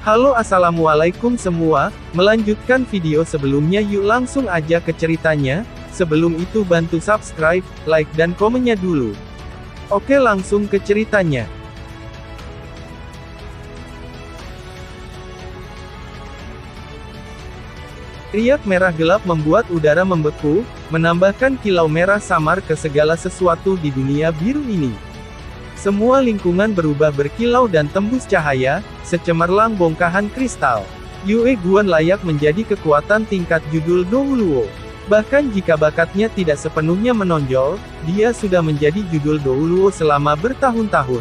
Halo assalamualaikum semua, melanjutkan video sebelumnya yuk langsung aja ke ceritanya, sebelum itu bantu subscribe, like dan komennya dulu. Oke langsung ke ceritanya. Riak merah gelap membuat udara membeku, menambahkan kilau merah samar ke segala sesuatu di dunia biru ini. Semua lingkungan berubah berkilau dan tembus cahaya, secemerlang bongkahan kristal. Yue Guan layak menjadi kekuatan tingkat judul Douluo. Bahkan jika bakatnya tidak sepenuhnya menonjol, dia sudah menjadi judul Douluo selama bertahun-tahun.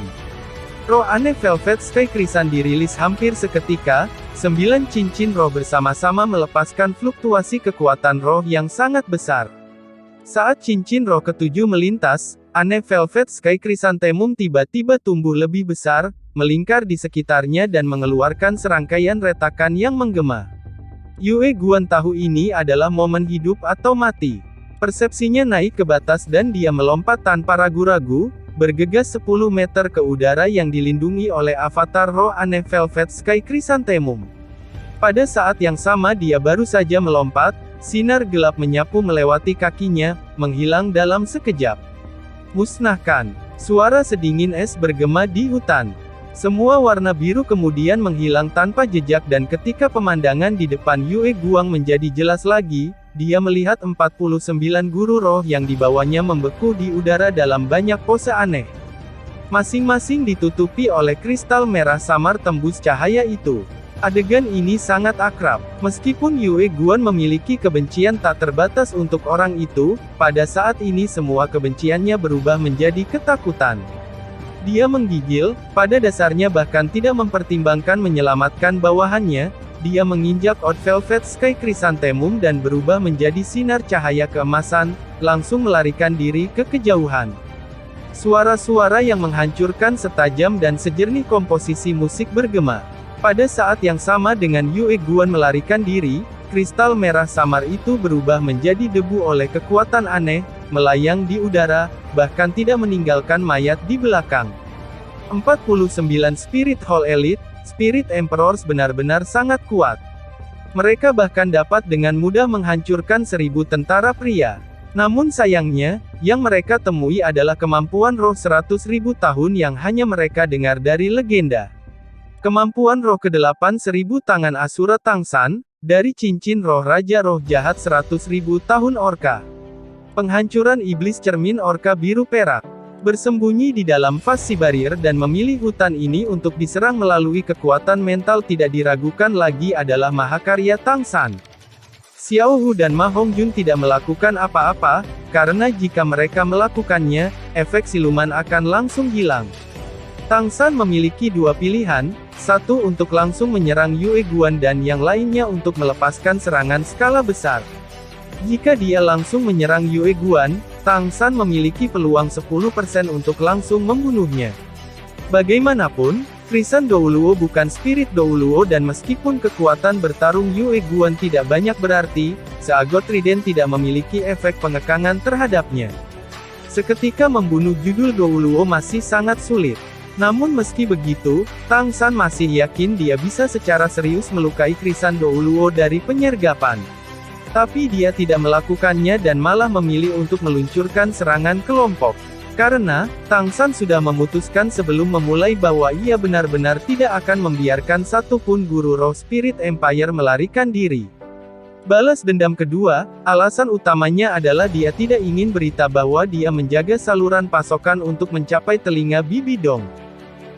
Roh aneh Velvet Sky Crimson dirilis hampir seketika, 9 cincin roh bersama-sama melepaskan fluktuasi kekuatan roh yang sangat besar. Saat cincin roh ketujuh melintas, aneh Velvet Sky Chrysanthemum tiba-tiba tumbuh lebih besar, melingkar di sekitarnya dan mengeluarkan serangkaian retakan yang menggema. Yue Guan tahu ini adalah momen hidup atau mati. Persepsinya naik ke batas dan dia melompat tanpa ragu-ragu, bergegas 10 meter ke udara yang dilindungi oleh avatar roh aneh Velvet Sky Chrysanthemum. Pada saat yang sama dia baru saja melompat, sinar gelap menyapu melewati kakinya, menghilang dalam sekejap. Musnahkan. Suara sedingin es bergema di hutan. Semua warna biru kemudian menghilang tanpa jejak dan ketika pemandangan di depan Yue Guan menjadi jelas lagi, dia melihat 49 guru roh yang dibawanya membeku di udara dalam banyak pose aneh. Masing-masing ditutupi oleh kristal merah samar tembus cahaya itu. Adegan ini sangat akrab. Meskipun Yue Guan memiliki kebencian tak terbatas untuk orang itu, pada saat ini semua kebenciannya berubah menjadi ketakutan. Dia menggigil, pada dasarnya bahkan tidak mempertimbangkan menyelamatkan bawahannya, dia menginjak Oud Velvet Sky Chrysanthemum dan berubah menjadi sinar cahaya keemasan, langsung melarikan diri ke kejauhan. Suara-suara yang menghancurkan setajam dan sejernih komposisi musik bergema. Pada saat yang sama dengan Yue Guan melarikan diri, kristal merah samar itu berubah menjadi debu oleh kekuatan aneh, melayang di udara, bahkan tidak meninggalkan mayat di belakang. 49 Spirit Hall Elite, Spirit Emperors benar-benar sangat kuat. Mereka bahkan dapat dengan mudah menghancurkan 1000 tentara pria. Namun sayangnya, yang mereka temui adalah kemampuan roh 100.000 tahun yang hanya mereka dengar dari legenda. Kemampuan roh ke-8 1000 tangan Asura Tangsan, dari cincin roh Raja Roh Jahat 100.000 tahun Orka. Penghancuran iblis cermin Orka biru perak. Bersembunyi di dalam Fasi Barrier dan memilih hutan ini untuk diserang melalui kekuatan mental tidak diragukan lagi adalah mahakarya Tangsan. Xiao Hu dan Ma Hongjun tidak melakukan apa-apa, karena jika mereka melakukannya, efek siluman akan langsung hilang. Tangsan memiliki dua pilihan, satu untuk langsung menyerang Yue Guan dan yang lainnya untuk melepaskan serangan skala besar. Jika dia langsung menyerang Yue Guan, Tangsan memiliki peluang 10% untuk langsung membunuhnya. Bagaimanapun, Crimson Douluo bukan Spirit Douluo dan meskipun kekuatan bertarung Yue Guan tidak banyak berarti, Seagot Trident tidak memiliki efek pengekangan terhadapnya. Seketika membunuh judul Douluo masih sangat sulit. Namun meski begitu, Tangsan masih yakin dia bisa secara serius melukai Crimson Douluo dari penyergapan. Tapi dia tidak melakukannya dan malah memilih untuk meluncurkan serangan kelompok. Karena, Tangsan sudah memutuskan sebelum memulai bahwa ia benar-benar tidak akan membiarkan satupun guru roh Spirit Empire melarikan diri. Balas dendam kedua, alasan utamanya adalah dia tidak ingin berita bahwa dia menjaga saluran pasokan untuk mencapai telinga Bibi Dong.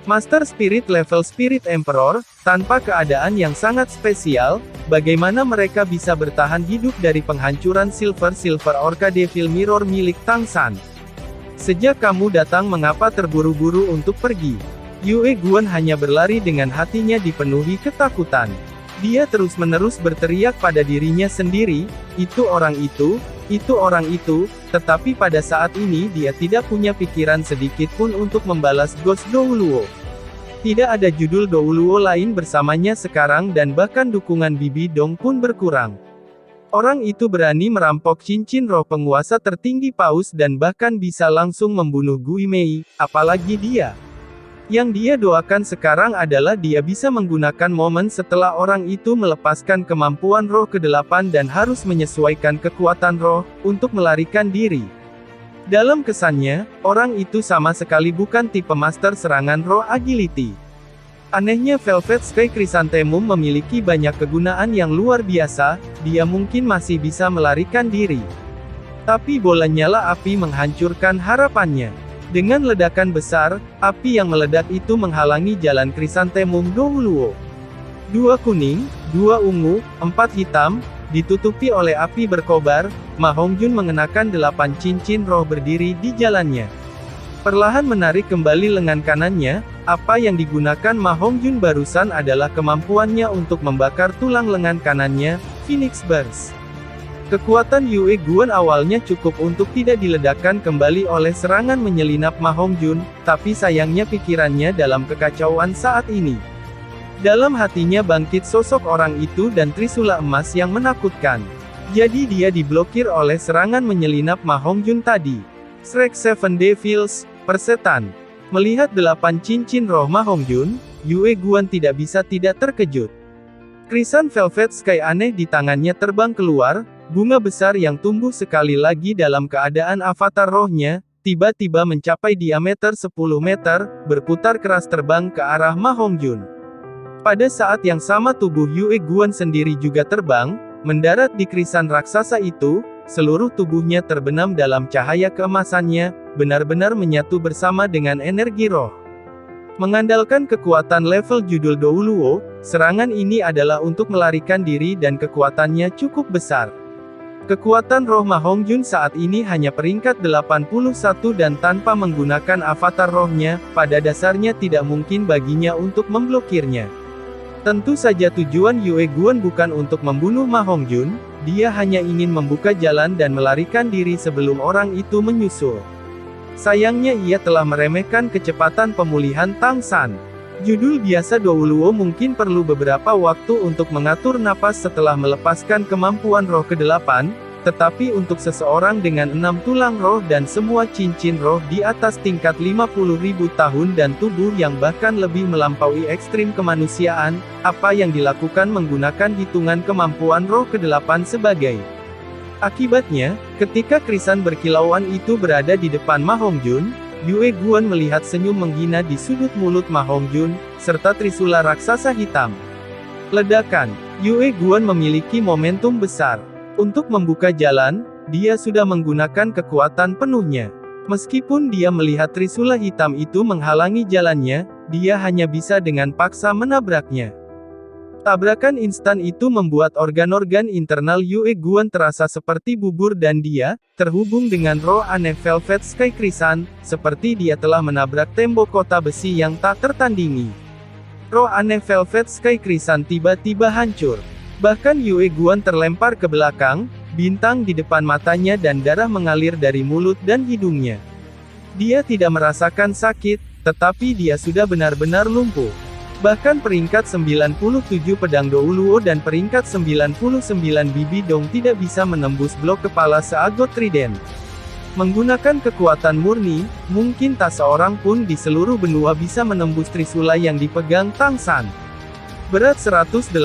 Master Spirit level Spirit Emperor, tanpa keadaan yang sangat spesial, bagaimana mereka bisa bertahan hidup dari penghancuran Silver Orca Devil Mirror milik Tangsan? Sejak kamu datang mengapa terburu-buru untuk pergi? Yue Guan hanya berlari dengan hatinya dipenuhi ketakutan. Dia terus-menerus berteriak pada dirinya sendiri, itu orang itu, tetapi pada saat ini dia tidak punya pikiran sedikit pun untuk membalas Ghost Douluo. Tidak ada judul Douluo lain bersamanya sekarang dan bahkan dukungan Bibi Dong pun berkurang. Orang itu berani merampok cincin roh penguasa tertinggi Paus dan bahkan bisa langsung membunuh Guimei, apalagi dia. Yang dia doakan sekarang adalah dia bisa menggunakan momen setelah orang itu melepaskan kemampuan roh ke-8 dan harus menyesuaikan kekuatan roh, untuk melarikan diri. Dalam kesannya, orang itu sama sekali bukan tipe master serangan roh agility. Anehnya Velvet Sky Chrysanthemum memiliki banyak kegunaan yang luar biasa, dia mungkin masih bisa melarikan diri. Tapi bola nyala api menghancurkan harapannya. Dengan ledakan besar, api yang meledak itu menghalangi jalan Chrysanthemum Douluo. 2 kuning, 2 ungu, 4 hitam, ditutupi oleh api berkobar, Ma Hongjun mengenakan 8 cincin roh berdiri di jalannya. Perlahan menarik kembali lengan kanannya, apa yang digunakan Ma Hongjun barusan adalah kemampuannya untuk membakar tulang lengan kanannya, Phoenix Burst. Kekuatan Yue Guan awalnya cukup untuk tidak diledakkan kembali oleh serangan menyelinap Ma Hongjun, tapi sayangnya pikirannya dalam kekacauan saat ini. Dalam hatinya bangkit sosok orang itu dan trisula emas yang menakutkan. Jadi dia diblokir oleh serangan menyelinap Ma Hongjun tadi. Shrek Seven Devils, persetan. Melihat 8 cincin roh Ma Hongjun, Yue Guan tidak bisa tidak terkejut. Krisan Velvet Sky aneh di tangannya terbang keluar, bunga besar yang tumbuh sekali lagi dalam keadaan avatar rohnya, tiba-tiba mencapai diameter 10 meter, berputar keras terbang ke arah Ma Hongjun. Pada saat yang sama tubuh Yue Guan sendiri juga terbang, mendarat di krisan raksasa itu, seluruh tubuhnya terbenam dalam cahaya keemasannya, benar-benar menyatu bersama dengan energi roh. Mengandalkan kekuatan level judul Douluo, serangan ini adalah untuk melarikan diri dan kekuatannya cukup besar. Kekuatan roh Ma Hongjun saat ini hanya peringkat 81 dan tanpa menggunakan avatar rohnya, pada dasarnya tidak mungkin baginya untuk memblokirnya. Tentu saja tujuan Yue Guan bukan untuk membunuh Ma Hongjun, dia hanya ingin membuka jalan dan melarikan diri sebelum orang itu menyusul. Sayangnya ia telah meremehkan kecepatan pemulihan Tang San. Judul biasa Douluo mungkin perlu beberapa waktu untuk mengatur napas setelah melepaskan kemampuan roh ke-8, tetapi untuk seseorang dengan 6 tulang roh dan semua cincin roh di atas tingkat 50.000 tahun dan tubuh yang bahkan lebih melampaui ekstrim kemanusiaan, apa yang dilakukan menggunakan hitungan kemampuan roh ke-8 sebagai. Akibatnya, ketika krisan berkilauan itu berada di depan Ma Hongjun, Yue Guan melihat senyum menghina di sudut mulut Ma Hongjun, serta trisula raksasa hitam. Ledakan. Yue Guan memiliki momentum besar. Untuk membuka jalan, dia sudah menggunakan kekuatan penuhnya. Meskipun dia melihat trisula hitam itu menghalangi jalannya, dia hanya bisa dengan paksa menabraknya. Tabrakan instan itu membuat organ-organ internal Yue Guan terasa seperti bubur dan dia, terhubung dengan roh aneh Velvet Sky Krisan, seperti dia telah menabrak tembok kota besi yang tak tertandingi. Roh aneh Velvet Sky Krisan tiba-tiba hancur. Bahkan Yue Guan terlempar ke belakang, bintang di depan matanya dan darah mengalir dari mulut dan hidungnya. Dia tidak merasakan sakit, tetapi dia sudah benar-benar lumpuh. Bahkan peringkat 97 pedang Douluo dan peringkat 99 Bibi Dong tidak bisa menembus blok kepala seagot trident. Menggunakan kekuatan murni, mungkin tak seorang pun di seluruh benua bisa menembus trisula yang dipegang Tang San. Berat 108.000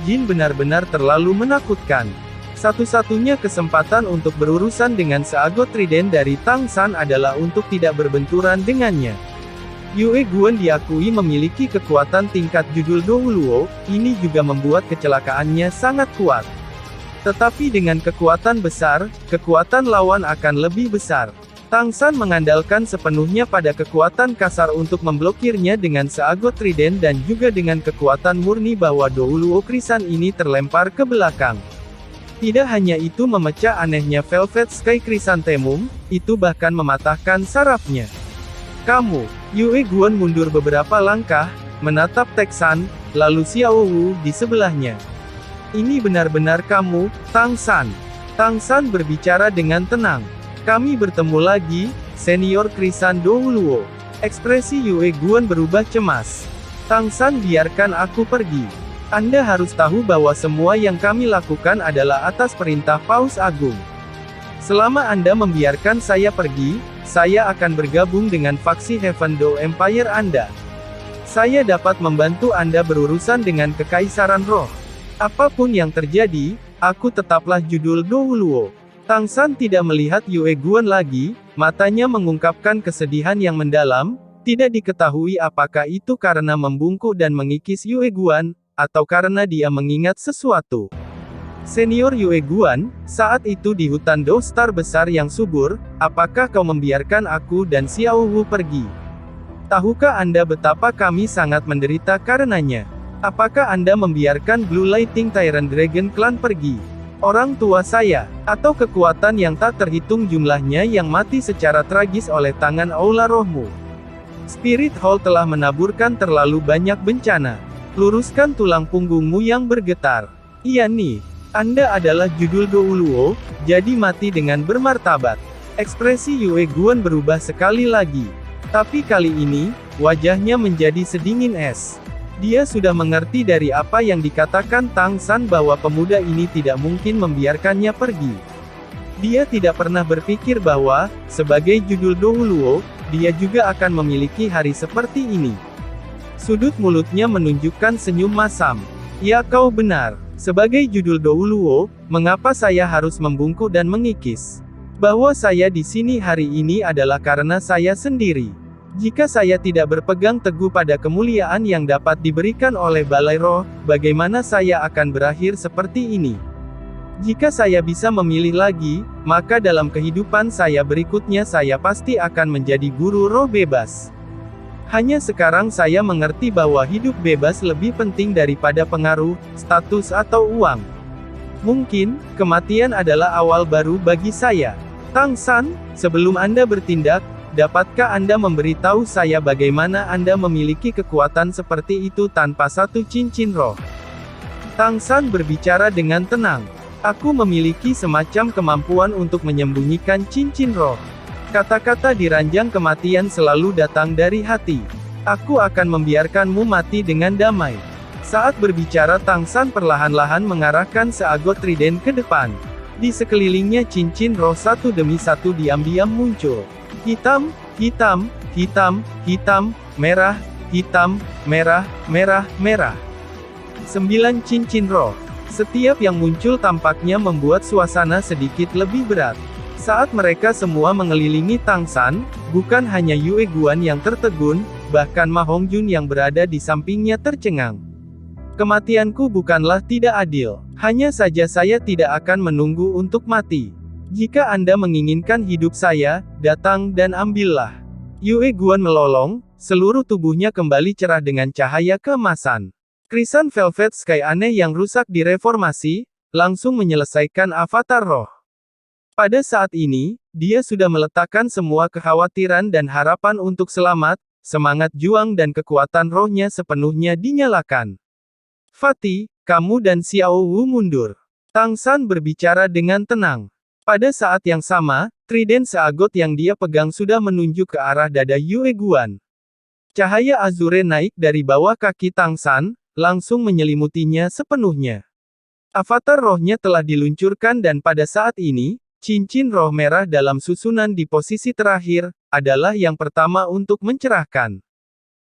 jin benar-benar terlalu menakutkan. Satu-satunya kesempatan untuk berurusan dengan seagot trident dari Tang San adalah untuk tidak berbenturan dengannya. Yue Guan diakui memiliki kekuatan tingkat judul Douluo, ini juga membuat kecelakaannya sangat kuat. Tetapi dengan kekuatan besar, kekuatan lawan akan lebih besar. Tang San mengandalkan sepenuhnya pada kekuatan kasar untuk memblokirnya dengan seagot trident dan juga dengan kekuatan murni bahwa Douluo Krisan ini terlempar ke belakang. Tidak hanya itu memecah anehnya Velvet Sky Chrysanthemum, itu bahkan mematahkan sarafnya. Kamu, Yue Guan mundur beberapa langkah, menatap Teksan, lalu Xiao Wu di sebelahnya. Ini benar-benar kamu, Tang San. Tang San berbicara dengan tenang. Kami bertemu lagi, Senior Krisan Douluo. Ekspresi Yue Guan berubah cemas. Tang San biarkan aku pergi. Anda harus tahu bahwa semua yang kami lakukan adalah atas perintah Paus Agung. Selama Anda membiarkan saya pergi, saya akan bergabung dengan faksi Heaven Door Empire Anda. Saya dapat membantu Anda berurusan dengan Kekaisaran Roh. Apapun yang terjadi, aku tetaplah judul Douluo. Tang San tidak melihat Yue Guan lagi, matanya mengungkapkan kesedihan yang mendalam, tidak diketahui apakah itu karena membungkuk dan mengikis Yue Guan, atau karena dia mengingat sesuatu. Senior Yue Guan, saat itu di hutan Dou Star besar yang subur, apakah kau membiarkan aku dan Xiao Wu pergi? Tahukah Anda betapa kami sangat menderita karenanya? Apakah Anda membiarkan Blue Lighting Tyrant Dragon Clan pergi? Orang tua saya, atau kekuatan yang tak terhitung jumlahnya yang mati secara tragis oleh tangan Aula Rohmu. Spirit Hall telah menaburkan terlalu banyak bencana. Luruskan tulang punggungmu yang bergetar. Iya nih. Anda adalah judul Douluo, jadi mati dengan bermartabat. Ekspresi Yue Guan berubah sekali lagi. Tapi kali ini, wajahnya menjadi sedingin es. Dia sudah mengerti dari apa yang dikatakan Tang San bahwa pemuda ini tidak mungkin membiarkannya pergi. Dia tidak pernah berpikir bahwa, sebagai judul Douluo, dia juga akan memiliki hari seperti ini. Sudut mulutnya menunjukkan senyum masam. Ya kau benar. Sebagai judul Douluo, mengapa saya harus membungkuk dan mengikis? Bahwa saya di sini hari ini adalah karena saya sendiri. Jika saya tidak berpegang teguh pada kemuliaan yang dapat diberikan oleh Balai Roh, bagaimana saya akan berakhir seperti ini? Jika saya bisa memilih lagi, maka dalam kehidupan saya berikutnya saya pasti akan menjadi guru roh bebas. Hanya sekarang saya mengerti bahwa hidup bebas lebih penting daripada pengaruh, status atau uang. Mungkin, kematian adalah awal baru bagi saya. Tang San, sebelum Anda bertindak, dapatkah Anda memberitahu saya bagaimana Anda memiliki kekuatan seperti itu tanpa satu cincin roh? Tang San berbicara dengan tenang. Aku memiliki semacam kemampuan untuk menyembunyikan cincin roh. Kata-kata di ranjang kematian selalu datang dari hati. Aku akan membiarkanmu mati dengan damai. Saat berbicara Tang San perlahan-lahan mengarahkan seagot trident ke depan. Di sekelilingnya cincin roh satu demi satu diam-diam muncul. Hitam, hitam, hitam, hitam, merah, hitam, merah, merah, merah. 9 cincin roh. Setiap yang muncul tampaknya membuat suasana sedikit lebih berat. Saat mereka semua mengelilingi Tang San, bukan hanya Yue Guan yang tertegun, bahkan Ma Hongjun yang berada di sampingnya tercengang. Kematianku bukanlah tidak adil. Hanya saja saya tidak akan menunggu untuk mati. Jika Anda menginginkan hidup saya, datang dan ambillah. Yue Guan melolong, seluruh tubuhnya kembali cerah dengan cahaya keemasan. Krisan Velvet Sky aneh yang rusak direformasi, langsung menyelesaikan avatar roh. Pada saat ini, dia sudah meletakkan semua kekhawatiran dan harapan untuk selamat, semangat juang dan kekuatan rohnya sepenuhnya dinyalakan. Fatih, kamu dan Xiao Wu mundur. Tang San berbicara dengan tenang. Pada saat yang sama, trident seagot yang dia pegang sudah menunjuk ke arah dada Yue Guan. Cahaya azure naik dari bawah kaki Tang San, langsung menyelimutinya sepenuhnya. Avatar rohnya telah diluncurkan dan pada saat ini, cincin roh merah dalam susunan di posisi terakhir, adalah yang pertama untuk mencerahkan.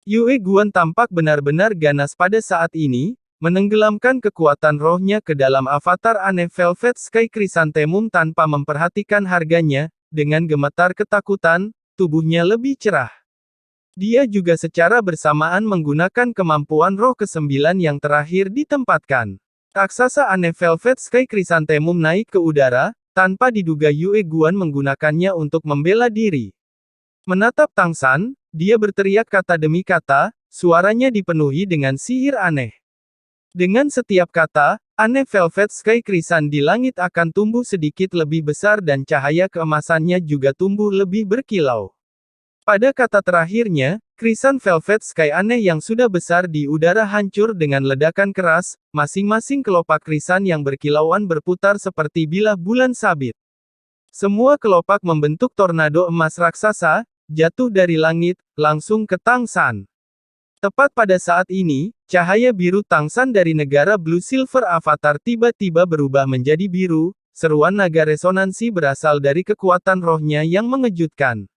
Yue Guan tampak benar-benar ganas pada saat ini, menenggelamkan kekuatan rohnya ke dalam avatar aneh Velvet Sky Chrysanthemum tanpa memperhatikan harganya, dengan gemetar ketakutan, tubuhnya lebih cerah. Dia juga secara bersamaan menggunakan kemampuan roh ke-9 yang terakhir ditempatkan. Raksasa aneh Velvet Sky Chrysanthemum naik ke udara, tanpa diduga Yue Guan menggunakannya untuk membela diri. Menatap Tang San, dia berteriak kata demi kata, suaranya dipenuhi dengan sihir aneh. Dengan setiap kata, aneh Velvet Sky Chrysan di langit akan tumbuh sedikit lebih besar dan cahaya keemasannya juga tumbuh lebih berkilau. Pada kata terakhirnya, Chrysan Velvet Sky aneh yang sudah besar di udara hancur dengan ledakan keras, masing-masing kelopak Chrysan yang berkilauan berputar seperti bilah bulan sabit. Semua kelopak membentuk tornado emas raksasa, jatuh dari langit, langsung ke Tang San. Tepat pada saat ini, cahaya biru Tang San dari negara Blue Silver Avatar tiba-tiba berubah menjadi biru, seruan naga resonansi berasal dari kekuatan rohnya yang mengejutkan.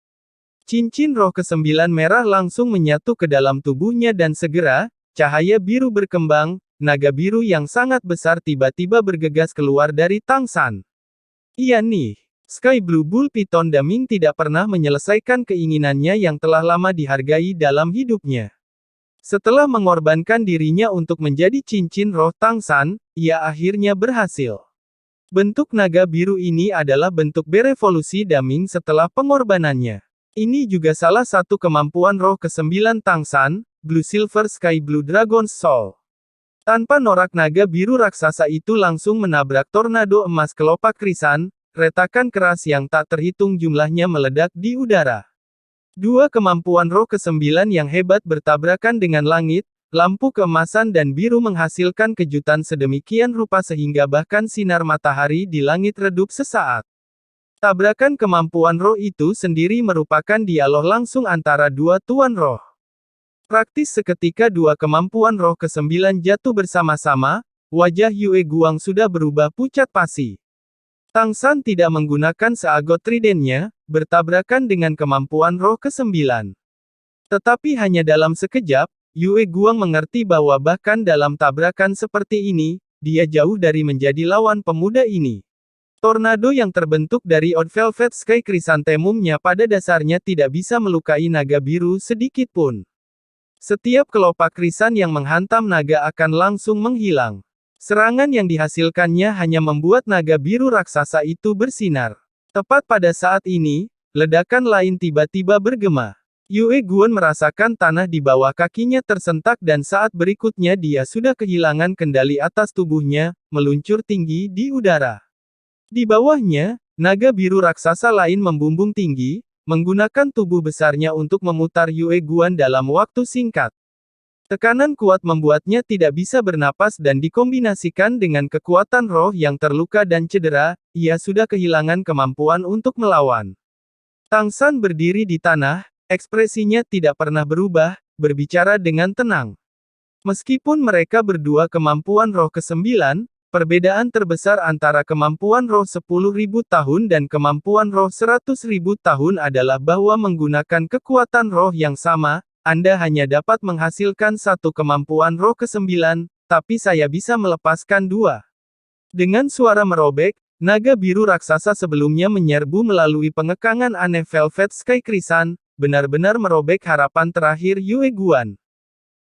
Cincin roh ke-9 merah langsung menyatu ke dalam tubuhnya dan segera, cahaya biru berkembang, naga biru yang sangat besar tiba-tiba bergegas keluar dari Tang San. Iya nih, Sky Blue Bull Python Daming tidak pernah menyelesaikan keinginannya yang telah lama dihargai dalam hidupnya. Setelah mengorbankan dirinya untuk menjadi cincin roh Tang San, ia akhirnya berhasil. Bentuk naga biru ini adalah bentuk berevolusi Daming setelah pengorbanannya. Ini juga salah satu kemampuan roh ke-9 Tang San, Blue Silver Sky Blue Dragon's Soul. Tanpa norak naga biru raksasa itu langsung menabrak tornado emas kelopak krisan, retakan keras yang tak terhitung jumlahnya meledak di udara. Dua kemampuan roh ke-9 yang hebat bertabrakan dengan langit, lampu keemasan dan biru menghasilkan kejutan sedemikian rupa sehingga bahkan sinar matahari di langit redup sesaat. Tabrakan kemampuan roh itu sendiri merupakan dialog langsung antara dua tuan roh. Praktis seketika dua kemampuan roh ke-9 jatuh bersama-sama, wajah Yue Guang sudah berubah pucat pasi. Tang San tidak menggunakan seagot tridennya, bertabrakan dengan kemampuan roh ke-9. Tetapi hanya dalam sekejap, Yue Guang mengerti bahwa bahkan dalam tabrakan seperti ini, dia jauh dari menjadi lawan pemuda ini. Tornado yang terbentuk dari Odd Velvet Sky Chrysanthemumnya pada dasarnya tidak bisa melukai naga biru sedikit pun. Setiap kelopak krisan yang menghantam naga akan langsung menghilang. Serangan yang dihasilkannya hanya membuat naga biru raksasa itu bersinar. Tepat pada saat ini, ledakan lain tiba-tiba bergema. Yue Guan merasakan tanah di bawah kakinya tersentak dan saat berikutnya dia sudah kehilangan kendali atas tubuhnya, meluncur tinggi di udara. Di bawahnya, naga biru raksasa lain membumbung tinggi, menggunakan tubuh besarnya untuk memutar Yue Guan dalam waktu singkat. Tekanan kuat membuatnya tidak bisa bernapas dan dikombinasikan dengan kekuatan roh yang terluka dan cedera, ia sudah kehilangan kemampuan untuk melawan. Tang San berdiri di tanah, ekspresinya tidak pernah berubah, berbicara dengan tenang. Meskipun mereka berdua kemampuan roh ke-9, perbedaan terbesar antara kemampuan roh 10.000 tahun dan kemampuan roh 100.000 tahun adalah bahwa menggunakan kekuatan roh yang sama, Anda hanya dapat menghasilkan satu kemampuan roh ke-9, tapi saya bisa melepaskan dua. Dengan suara merobek, naga biru raksasa sebelumnya menyerbu melalui pengekangan aneh Velvet Sky Krisan, benar-benar merobek harapan terakhir Yue Guan.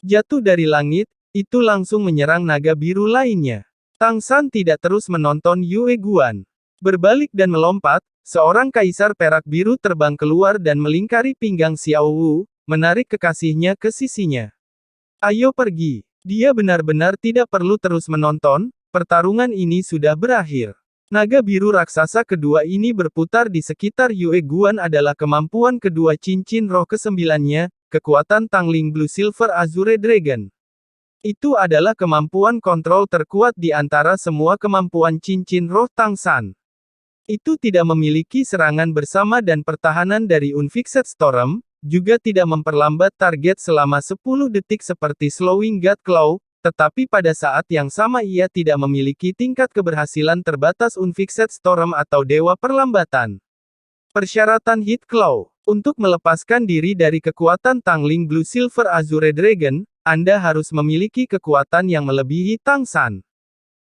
Jatuh dari langit, itu langsung menyerang naga biru lainnya. Tang San tidak terus menonton Yue Guan. Berbalik dan melompat, seorang kaisar perak biru terbang keluar dan melingkari pinggang Xiao Wu, menarik kekasihnya ke sisinya. Ayo pergi. Dia benar-benar tidak perlu terus menonton, pertarungan ini sudah berakhir. Naga biru raksasa kedua ini berputar di sekitar Yue Guan adalah kemampuan kedua cincin roh ke-9-nya, kekuatan Tangling Blue Silver Azure Dragon. Itu adalah kemampuan kontrol terkuat di antara semua kemampuan cincin roh Tang San. Itu tidak memiliki serangan bersama dan pertahanan dari Unfixed Storm, juga tidak memperlambat target selama 10 detik seperti Slowing God Claw, tetapi pada saat yang sama ia tidak memiliki tingkat keberhasilan terbatas Unfixed Storm atau Dewa Perlambatan. Persyaratan Hit Claw. Untuk melepaskan diri dari kekuatan Tangling Blue Silver Azure Dragon, Anda harus memiliki kekuatan yang melebihi Tang San.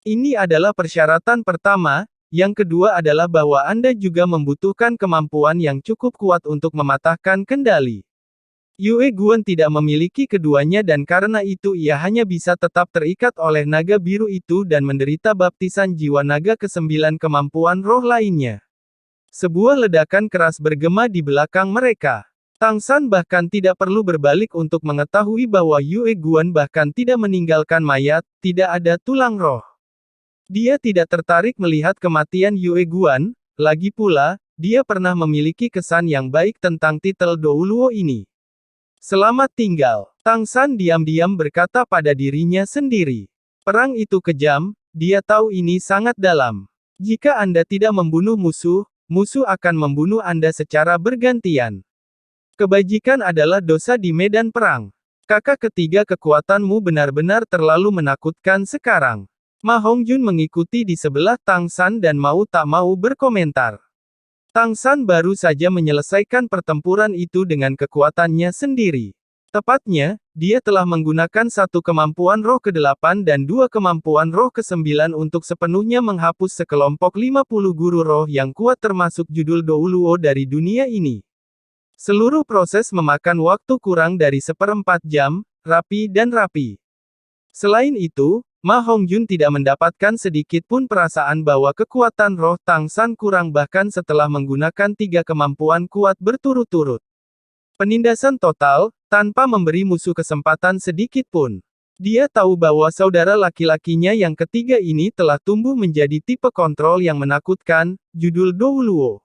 Ini adalah persyaratan pertama. Yang kedua adalah bahwa Anda juga membutuhkan kemampuan yang cukup kuat untuk mematahkan kendali. Yue Guan tidak memiliki keduanya dan karena itu ia hanya bisa tetap terikat oleh naga biru itu dan menderita baptisan jiwa naga ke-9 kemampuan roh lainnya. Sebuah ledakan keras bergema di belakang mereka. Tang San bahkan tidak perlu berbalik untuk mengetahui bahwa Yue Guan bahkan tidak meninggalkan mayat, tidak ada tulang roh. Dia tidak tertarik melihat kematian Yue Guan, lagi pula, dia pernah memiliki kesan yang baik tentang titel Douluo ini. Selamat tinggal, Tang San diam-diam berkata pada dirinya sendiri. Perang itu kejam, dia tahu ini sangat dalam. Jika Anda tidak membunuh musuh, musuh akan membunuh Anda secara bergantian. Kebajikan adalah dosa di medan perang. Kakak ketiga kekuatanmu benar-benar terlalu menakutkan sekarang. Ma Hongjun mengikuti di sebelah Tang San dan mau tak mau berkomentar. Tang San baru saja menyelesaikan pertempuran itu dengan kekuatannya sendiri. Tepatnya, dia telah menggunakan satu kemampuan roh ke-8 dan dua kemampuan roh ke-9 untuk sepenuhnya menghapus sekelompok 50 guru roh yang kuat termasuk judul Douluo dari dunia ini. Seluruh proses memakan waktu kurang dari 1/4 jam, rapi dan rapi. Selain itu, Ma Hongjun tidak mendapatkan sedikit pun perasaan bahwa kekuatan roh Tang San kurang bahkan setelah menggunakan 3 kemampuan kuat berturut-turut. Penindasan total, tanpa memberi musuh kesempatan sedikit pun. Dia tahu bahwa saudara laki-lakinya yang ketiga ini telah tumbuh menjadi tipe kontrol yang menakutkan, judul Douluo.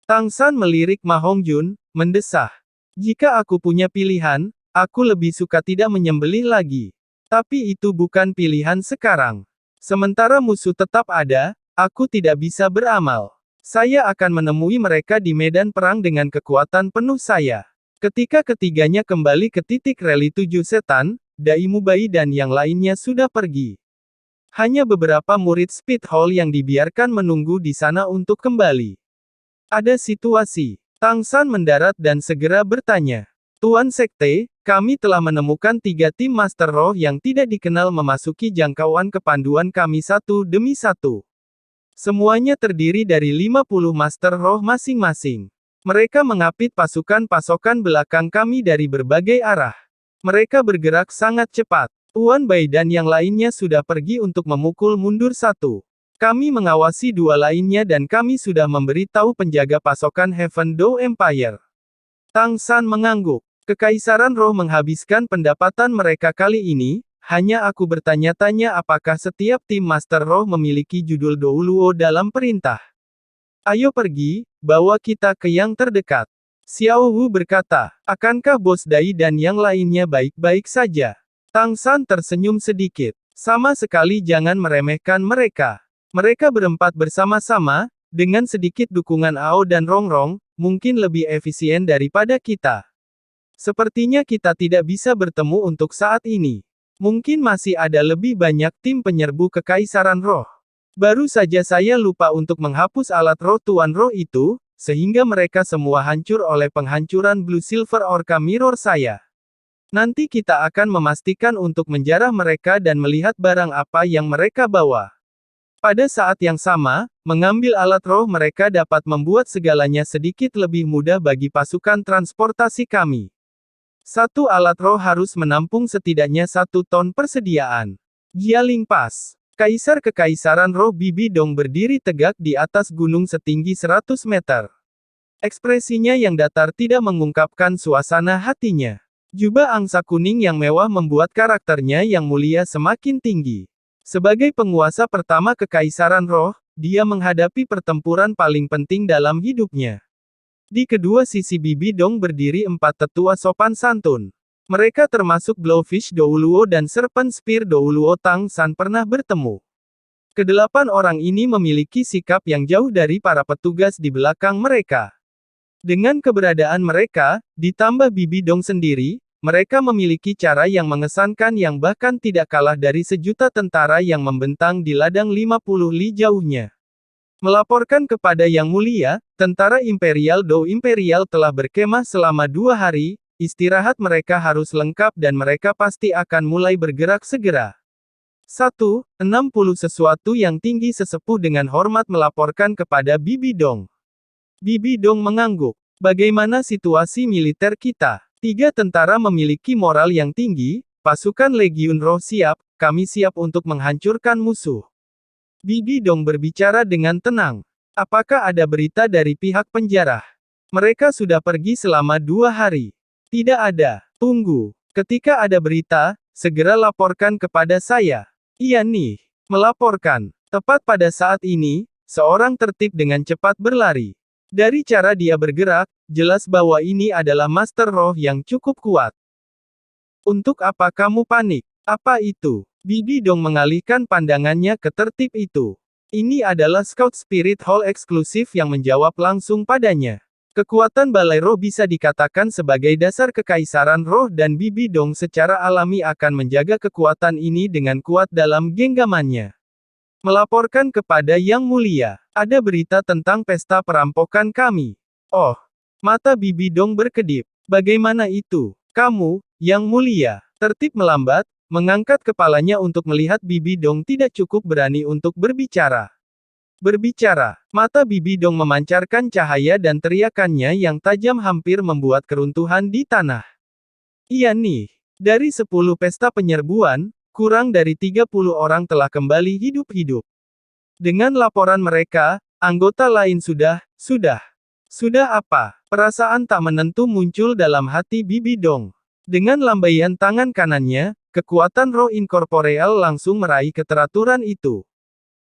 Tang San melirik Ma Hongjun, mendesah. Jika aku punya pilihan, aku lebih suka tidak menyembelih lagi. Tapi itu bukan pilihan sekarang. Sementara musuh tetap ada, aku tidak bisa beramal. Saya akan menemui mereka di medan perang dengan kekuatan penuh saya. Ketika ketiganya kembali ke titik reli 7 setan, Dai Mubai dan yang lainnya sudah pergi. Hanya beberapa murid Speed Hall yang dibiarkan menunggu di sana untuk kembali. Ada situasi. Tang San mendarat dan segera bertanya. Tuan Sekte, kami telah menemukan 3 tim Master Roh yang tidak dikenal memasuki jangkauan kepanduan kami satu demi satu. Semuanya terdiri dari 50 Master Roh masing-masing. Mereka mengapit pasukan pasokan belakang kami dari berbagai arah. Mereka bergerak sangat cepat. Tuan Bai dan yang lainnya sudah pergi untuk memukul mundur satu. Kami mengawasi 2 lainnya dan kami sudah memberitahu penjaga pasokan Heaven Door Empire. Tang San mengangguk. Kekaisaran roh menghabiskan pendapatan mereka kali ini, hanya aku bertanya-tanya apakah setiap tim Master Roh memiliki judul Douluo dalam perintah. Ayo pergi, bawa kita ke yang terdekat. Xiao Wu berkata, akankah Bos Dai dan yang lainnya baik-baik saja? Tang San tersenyum sedikit. Sama sekali jangan meremehkan mereka. Mereka berempat bersama-sama, dengan sedikit dukungan Ao dan Rongrong, mungkin lebih efisien daripada kita. Sepertinya kita tidak bisa bertemu untuk saat ini. Mungkin masih ada lebih banyak tim penyerbu kekaisaran roh. Baru saja saya lupa untuk menghapus alat roh Tuan Roh itu, sehingga mereka semua hancur oleh penghancuran Blue Silver Orca Mirror saya. Nanti kita akan memastikan untuk menjarah mereka dan melihat barang apa yang mereka bawa. Pada saat yang sama, mengambil alat roh mereka dapat membuat segalanya sedikit lebih mudah bagi pasukan transportasi kami. Satu alat roh harus menampung setidaknya 1 ton persediaan. Jialing Pass. Kaisar Kekaisaran Roh Bibi Dong berdiri tegak di atas gunung setinggi 100 meter. Ekspresinya yang datar tidak mengungkapkan suasana hatinya. Jubah angsa kuning yang mewah membuat karakternya yang mulia semakin tinggi. Sebagai penguasa pertama Kekaisaran Roh, dia menghadapi pertempuran paling penting dalam hidupnya. Di kedua sisi Bibi Dong berdiri 4 tetua sopan santun. Mereka termasuk Blowfish Douluo dan Serpent Spear Douluo Tang San pernah bertemu. Kedelapan orang ini memiliki sikap yang jauh dari para petugas di belakang mereka. Dengan keberadaan mereka, ditambah Bibi Dong sendiri, mereka memiliki cara yang mengesankan yang bahkan tidak kalah dari 1.000.000 tentara yang membentang di ladang 50 li jauhnya. Melaporkan kepada Yang Mulia, tentara Imperial Dou Imperial telah berkemah selama 2 hari, istirahat mereka harus lengkap dan mereka pasti akan mulai bergerak segera. 1. 60 sesuatu yang tinggi sesepuh dengan hormat melaporkan kepada Bibi Dong. Bibi Dong mengangguk. Bagaimana situasi militer kita? 3 tentara memiliki moral yang tinggi, pasukan Legiun Roh siap, kami siap untuk menghancurkan musuh. Bibi Dong berbicara dengan tenang. Apakah ada berita dari pihak penjara? Mereka sudah pergi selama 2 hari. Tidak ada. Tunggu. Ketika ada berita, segera laporkan kepada saya. Iya nih. Melaporkan. Tepat pada saat ini, seorang tertib dengan cepat berlari. Dari cara dia bergerak, jelas bahwa ini adalah Master Roh yang cukup kuat. Untuk apa kamu panik? Apa itu? Bibi Dong mengalihkan pandangannya ke tertib itu. Ini adalah Scout Spirit Hall eksklusif yang menjawab langsung padanya. Kekuatan balai roh bisa dikatakan sebagai dasar kekaisaran roh dan Bibi Dong secara alami akan menjaga kekuatan ini dengan kuat dalam genggamannya. Melaporkan kepada Yang Mulia, ada berita tentang pesta perampokan kami. Oh, mata Bibi Dong berkedip. Bagaimana itu? Kamu, Yang Mulia, tertib melambat, mengangkat kepalanya untuk melihat Bibi Dong tidak cukup berani untuk berbicara. Berbicara, mata Bibi Dong memancarkan cahaya dan teriakannya yang tajam hampir membuat keruntuhan di tanah. Iya nih, dari 10 pesta penyerbuan, kurang dari 30 orang telah kembali hidup-hidup. Dengan laporan mereka, anggota lain sudah apa? Perasaan tak menentu muncul dalam hati Bibi Dong. Dengan lambaian tangan kanannya, kekuatan roh inkorporeal langsung meraih keteraturan itu.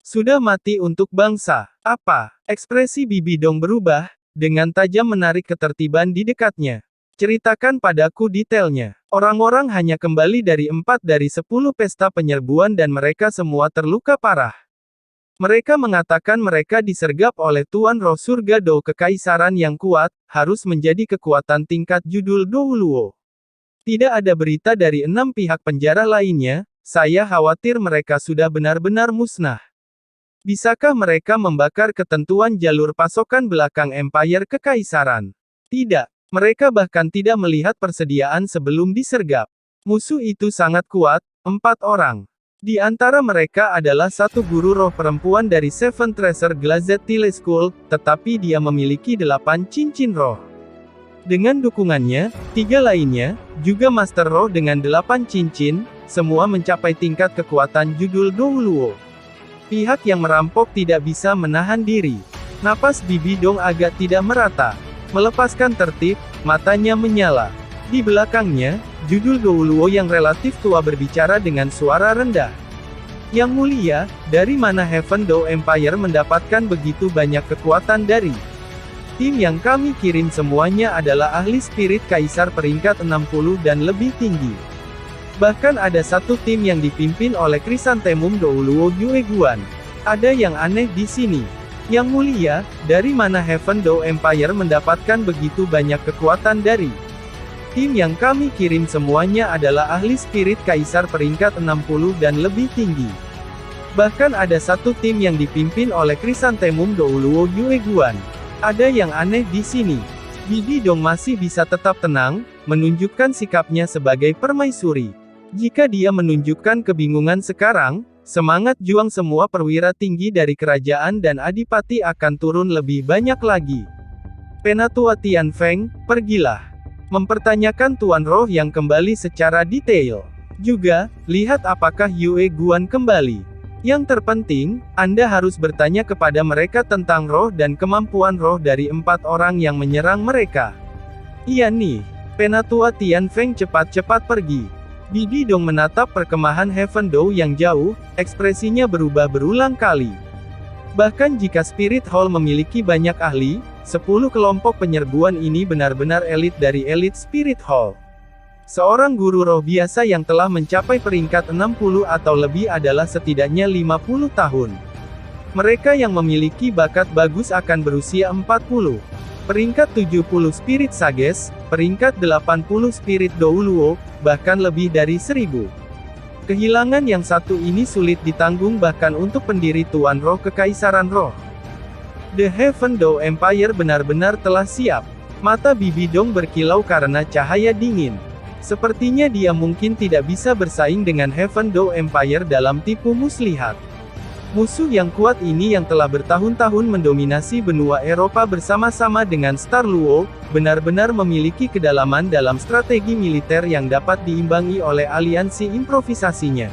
Sudah mati untuk bangsa. Apa? Ekspresi Bibi Dong berubah, dengan tajam menarik ketertiban di dekatnya. Ceritakan padaku detailnya. Orang-orang hanya kembali dari 4 dari 10 pesta penyerbuan dan mereka semua terluka parah. Mereka mengatakan mereka disergap oleh Tuan Roh Surga Do Kekaisaran yang kuat, harus menjadi kekuatan tingkat judul Douluo. Tidak ada berita dari 6 pihak penjara lainnya, saya khawatir mereka sudah benar-benar musnah. Bisakah mereka membakar ketentuan jalur pasokan belakang Empire Kekaisaran? Tidak. Mereka bahkan tidak melihat persediaan sebelum disergap. Musuh itu sangat kuat, 4 orang. Di antara mereka adalah satu guru roh perempuan dari Seven Treasure Glazed Tile School, tetapi dia memiliki 8 cincin roh. Dengan dukungannya, 3 lainnya, juga Master Roh dengan 8 cincin, semua mencapai tingkat kekuatan judul Douluo. Pihak yang merampok tidak bisa menahan diri. Napas Bibi Dong agak tidak merata. Melepaskan tertib, matanya menyala. Di belakangnya, judul Douluo yang relatif tua berbicara dengan suara rendah. Yang Mulia, dari mana Heaven Do Empire mendapatkan begitu banyak kekuatan dari? Tim yang kami kirim semuanya adalah ahli spirit kaisar peringkat 60 dan lebih tinggi. Bahkan ada satu tim yang dipimpin oleh Chrysanthemum Douluo Yue Guan. Ada yang aneh di sini. Yang Mulia, dari mana Heaven Do Empire mendapatkan begitu banyak kekuatan dari? Tim yang kami kirim semuanya adalah ahli spirit kaisar peringkat 60 dan lebih tinggi. Bahkan ada satu tim yang dipimpin oleh Chrysanthemum Douluo Yue Guan. Ada yang aneh di sini. Bibi Dong masih bisa tetap tenang, menunjukkan sikapnya sebagai permaisuri. Jika dia menunjukkan kebingungan sekarang, semangat juang semua perwira tinggi dari kerajaan dan adipati akan turun lebih banyak lagi. Penatua Tianfeng, pergilah. Mempertanyakan Tuan Roh yang kembali secara detail. Juga, lihat apakah Yue Guan kembali. Yang terpenting, Anda harus bertanya kepada mereka tentang roh dan kemampuan roh dari 4 orang yang menyerang mereka. Iya nih, Penatua Tianfeng cepat-cepat pergi. Bibi Dong menatap perkemahan Heaven Do yang jauh, ekspresinya berubah berulang kali. Bahkan jika Spirit Hall memiliki banyak ahli, 10 kelompok penyerbuan ini benar-benar elit dari elit Spirit Hall. Seorang guru roh biasa yang telah mencapai peringkat 60 atau lebih adalah setidaknya 50 tahun. Mereka yang memiliki bakat bagus akan berusia 40. Peringkat 70 Spirit Sages, peringkat 80 Spirit Douluo, bahkan lebih dari 1000. Kehilangan yang satu ini sulit ditanggung bahkan untuk pendiri Tuan Roh Kekaisaran Roh. The Heaven Do Empire benar-benar telah siap. Mata Bibi Dong berkilau karena cahaya dingin. Sepertinya dia mungkin tidak bisa bersaing dengan Heaven Do Empire dalam tipu muslihat. Musuh yang kuat ini yang telah bertahun-tahun mendominasi benua Eropa bersama-sama dengan Star Luo, benar-benar memiliki kedalaman dalam strategi militer yang dapat diimbangi oleh aliansi improvisasinya.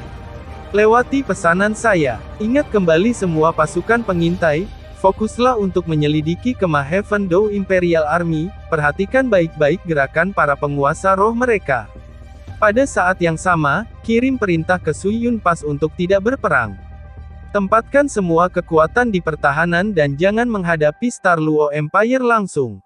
Lewati pesanan saya, ingat kembali semua pasukan pengintai, fokuslah untuk menyelidiki kemah Heaven Do Imperial Army, perhatikan baik-baik gerakan para penguasa roh mereka. Pada saat yang sama, kirim perintah ke Su Yun Pas untuk tidak berperang. Tempatkan semua kekuatan di pertahanan dan jangan menghadapi Star Luo Empire langsung.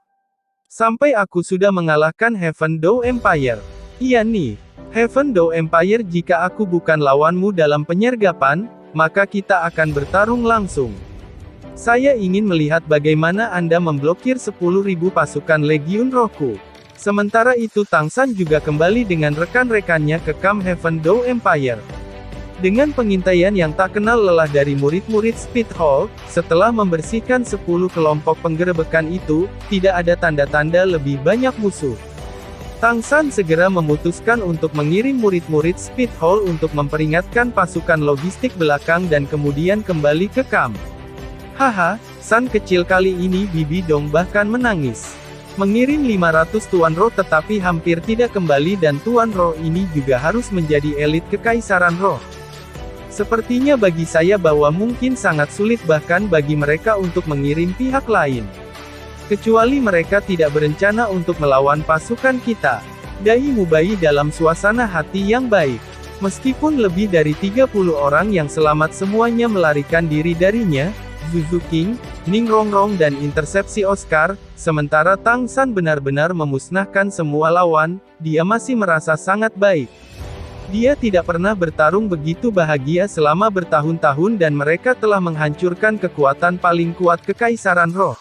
Sampai aku sudah mengalahkan Heaven Do Empire. Iya nih, Heaven Do Empire, jika aku bukan lawanmu dalam penyergapan, maka kita akan bertarung langsung. Saya ingin melihat bagaimana Anda memblokir 10.000 pasukan Legiun Rohku. Sementara itu Tang San juga kembali dengan rekan-rekannya ke Camp Heaven Dou Empire. Dengan pengintaian yang tak kenal lelah dari murid-murid Speed Hall, setelah membersihkan 10 kelompok penggerebekan itu, tidak ada tanda-tanda lebih banyak musuh. Tang San segera memutuskan untuk mengirim murid-murid Speed Hall untuk memperingatkan pasukan logistik belakang dan kemudian kembali ke camp. Haha, San kecil kali ini Bibi Dong bahkan menangis. Mengirim 500 Tuan Roh tetapi hampir tidak kembali dan Tuan Roh ini juga harus menjadi elit Kekaisaran Roh. Sepertinya bagi saya bahwa mungkin sangat sulit bahkan bagi mereka untuk mengirim pihak lain. Kecuali mereka tidak berencana untuk melawan pasukan kita. Dai Mubai dalam suasana hati yang baik. Meskipun lebih dari 30 orang yang selamat semuanya melarikan diri darinya, Zuzu King, Ning Rongrong dan intersepsi Oscar, sementara Tang San benar-benar memusnahkan semua lawan, dia masih merasa sangat baik. Dia tidak pernah bertarung begitu bahagia selama bertahun-tahun dan mereka telah menghancurkan kekuatan paling kuat Kekaisaran Roh.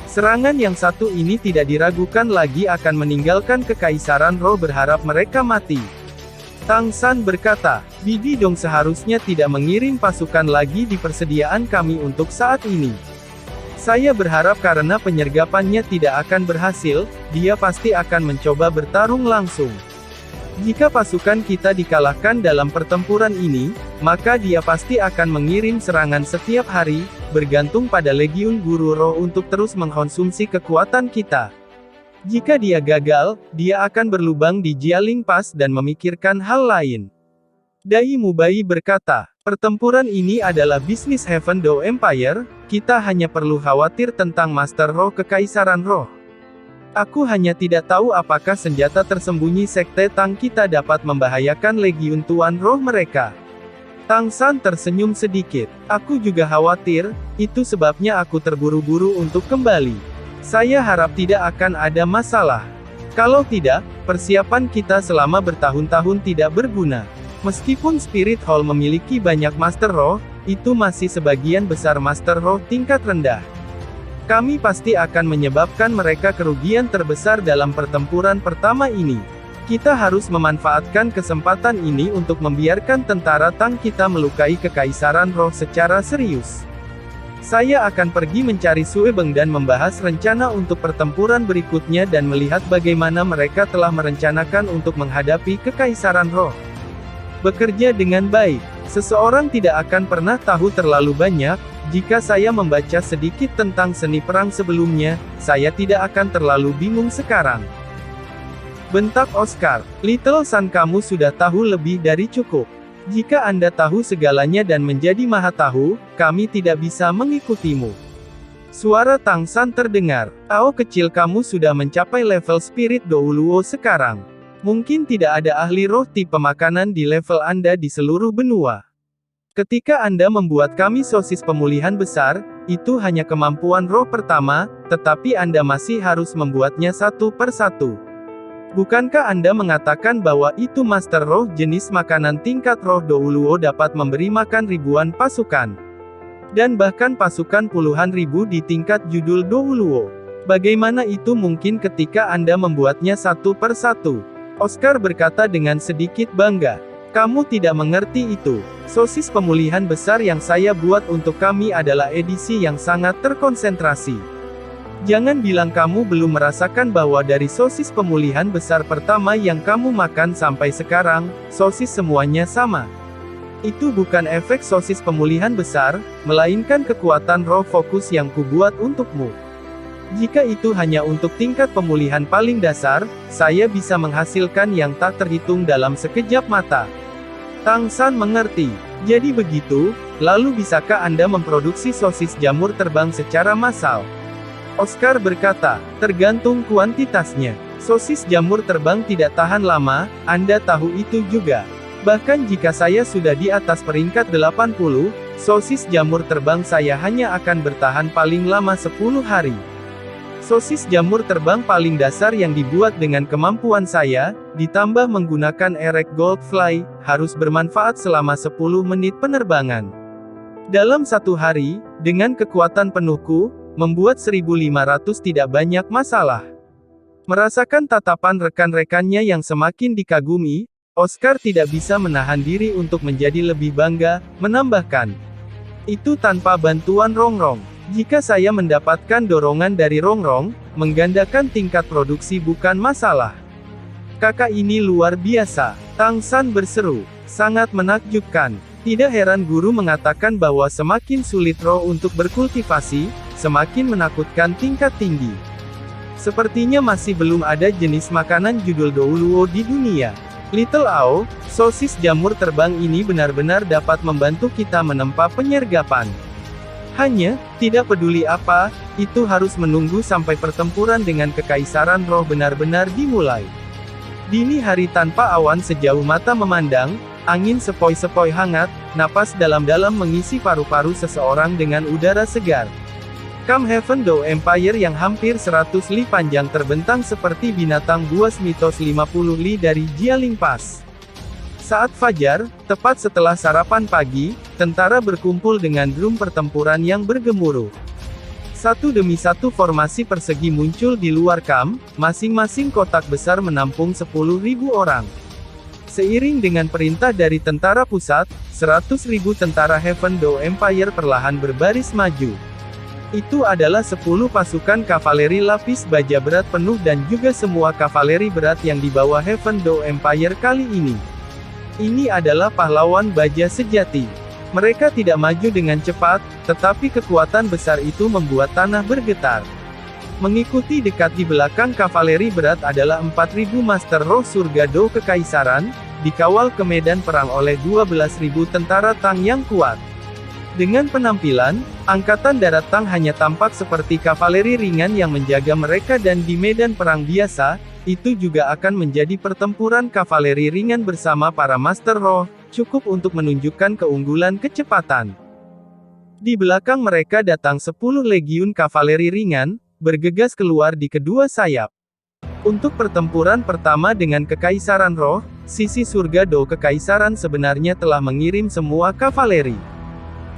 Serangan yang satu ini tidak diragukan lagi akan meninggalkan Kekaisaran Roh berharap mereka mati. Tang San berkata, Bibi Dong seharusnya tidak mengirim pasukan lagi di persediaan kami untuk saat ini. Saya berharap karena penyergapannya tidak akan berhasil, dia pasti akan mencoba bertarung langsung. Jika pasukan kita dikalahkan dalam pertempuran ini, maka dia pasti akan mengirim serangan setiap hari, bergantung pada Legiun Guru Roh untuk terus mengkonsumsi kekuatan kita. Jika dia gagal, dia akan berlubang di Jialing Pass dan memikirkan hal lain. Dai Mubai berkata, pertempuran ini adalah bisnis Heaven Dou Empire, kita hanya perlu khawatir tentang Master Roh Kekaisaran Roh. Aku hanya tidak tahu apakah senjata tersembunyi Sekte Tang kita dapat membahayakan Legiun Tuan Roh mereka. Tang San tersenyum sedikit. Aku juga khawatir, itu sebabnya aku terburu-buru untuk kembali. Saya harap tidak akan ada masalah. Kalau tidak, persiapan kita selama bertahun-tahun tidak berguna. Meskipun Spirit Hall memiliki banyak Master Roh, itu masih sebagian besar Master Roh tingkat rendah. Kami pasti akan menyebabkan mereka kerugian terbesar dalam pertempuran pertama ini. Kita harus memanfaatkan kesempatan ini untuk membiarkan tentara Tang kita melukai Kekaisaran Roh secara serius. Saya akan pergi mencari Sue Beng dan membahas rencana untuk pertempuran berikutnya dan melihat bagaimana mereka telah merencanakan untuk menghadapi Kekaisaran Roh. Bekerja dengan baik. Seseorang tidak akan pernah tahu terlalu banyak. Jika saya membaca sedikit tentang seni perang sebelumnya, saya tidak akan terlalu bingung sekarang. Bentak Oscar, Little Sun kamu sudah tahu lebih dari cukup. Jika Anda tahu segalanya dan menjadi maha tahu, kami tidak bisa mengikutimu. Suara Tang San terdengar. Ao kecil kamu sudah mencapai level Spirit Dou Luo sekarang. Mungkin tidak ada ahli roh tipe makanan di level Anda di seluruh benua. Ketika Anda membuat kami sosis pemulihan besar, itu hanya kemampuan roh pertama, tetapi Anda masih harus membuatnya satu per satu. Bukankah Anda mengatakan bahwa itu Master Roh jenis makanan tingkat roh Dou Luo dapat memberi makan ribuan pasukan? Dan bahkan pasukan puluhan ribu di tingkat judul Dou Luo. Bagaimana itu mungkin ketika Anda membuatnya satu per satu? Oscar berkata dengan sedikit bangga. Kamu tidak mengerti itu. Sosis pemulihan besar yang saya buat untuk kami adalah edisi yang sangat terkonsentrasi. Jangan bilang kamu belum merasakan bahwa dari sosis pemulihan besar pertama yang kamu makan sampai sekarang, sosis semuanya sama. Itu bukan efek sosis pemulihan besar, melainkan kekuatan roh fokus yang kubuat untukmu. Jika itu hanya untuk tingkat pemulihan paling dasar, saya bisa menghasilkan yang tak terhitung dalam sekejap mata. Tang San mengerti. Jadi begitu, lalu bisakah Anda memproduksi sosis jamur terbang secara massal? Oscar berkata, tergantung kuantitasnya. Sosis jamur terbang tidak tahan lama, Anda tahu itu juga. Bahkan jika saya sudah di atas peringkat 80, sosis jamur terbang saya hanya akan bertahan paling lama 10 hari. Sosis jamur terbang paling dasar yang dibuat dengan kemampuan saya, ditambah menggunakan erek Goldfly, harus bermanfaat selama 10 menit penerbangan. Dalam satu hari, dengan kekuatan penuhku, membuat 1.500 tidak banyak masalah. Merasakan tatapan rekan-rekannya yang semakin dikagumi, Oscar tidak bisa menahan diri untuk menjadi lebih bangga, menambahkan. Itu tanpa bantuan Rongrong. Jika saya mendapatkan dorongan dari Rongrong, menggandakan tingkat produksi bukan masalah. Kakak ini luar biasa, Tang San berseru. Sangat menakjubkan. Tidak heran guru mengatakan bahwa semakin sulit roh untuk berkultivasi, semakin menakutkan tingkat tinggi. Sepertinya masih belum ada jenis makanan judul Douluo di dunia. Little Ao, sosis jamur terbang ini benar-benar dapat membantu kita menempa penyergapan. Hanya, tidak peduli apa, itu harus menunggu sampai pertempuran dengan kekaisaran roh benar-benar dimulai. Dini hari tanpa awan sejauh mata memandang, angin sepoi-sepoi hangat, napas dalam-dalam mengisi paru-paru seseorang dengan udara segar. Come Heaven Dou Empire yang hampir 100 li panjang terbentang seperti binatang buas mitos 50 li dari Jialing Pass. Saat fajar, tepat setelah sarapan pagi, tentara berkumpul dengan drum pertempuran yang bergemuruh. Satu demi satu formasi persegi muncul di luar kamp, masing-masing kotak besar menampung 10.000 orang. Seiring dengan perintah dari tentara pusat, 100.000 tentara Heaven Dou Empire perlahan berbaris maju. Itu adalah 10 pasukan kavaleri lapis baja berat penuh dan juga semua kavaleri berat yang dibawa Heaven Dou Empire kali ini. Ini adalah pahlawan baja sejati. Mereka tidak maju dengan cepat, tetapi kekuatan besar itu membuat tanah bergetar. Mengikuti dekat di belakang kavaleri berat adalah 4.000 Master Roh Surga Dou Kekaisaran, dikawal ke medan perang oleh 12.000 tentara Tang yang kuat. Dengan penampilan, Angkatan Darat Tang hanya tampak seperti kavaleri ringan yang menjaga mereka dan di medan perang biasa, itu juga akan menjadi pertempuran kavaleri ringan bersama para Master Roh, cukup untuk menunjukkan keunggulan kecepatan. Di belakang mereka datang 10 legiun kavaleri ringan, bergegas keluar di kedua sayap. Untuk pertempuran pertama dengan Kekaisaran Roh, sisi surga Dou Kekaisaran sebenarnya telah mengirim semua kavaleri.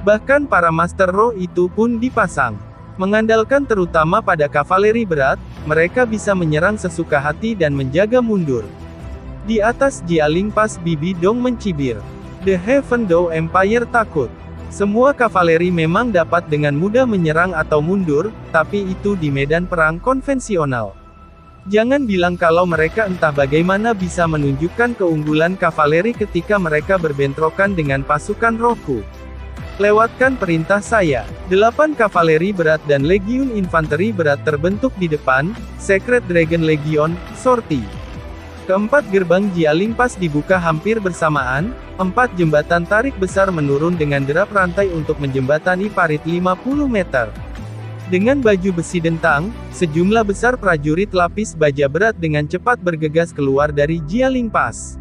Bahkan para Master Roh itu pun dipasang. Mengandalkan terutama pada kavaleri berat, mereka bisa menyerang sesuka hati dan menjaga mundur. Di atas Jialing Pass Bibi Dong mencibir. The Heaven Dou Empire takut. Semua kavaleri memang dapat dengan mudah menyerang atau mundur, tapi itu di medan perang konvensional. Jangan bilang kalau mereka entah bagaimana bisa menunjukkan keunggulan kavaleri ketika mereka berbentrokan dengan pasukan rohku. Lewatkan perintah saya. 8 kavaleri berat dan legiun infanteri berat terbentuk di depan, Sacred Dragon Legion, sortie. Keempat gerbang Jialing Pass dibuka hampir bersamaan, 4 jembatan tarik besar menurun dengan derap rantai untuk menjembatani parit 50 meter. Dengan baju besi dentang, sejumlah besar prajurit lapis baja berat dengan cepat bergegas keluar dari Jialing Pass.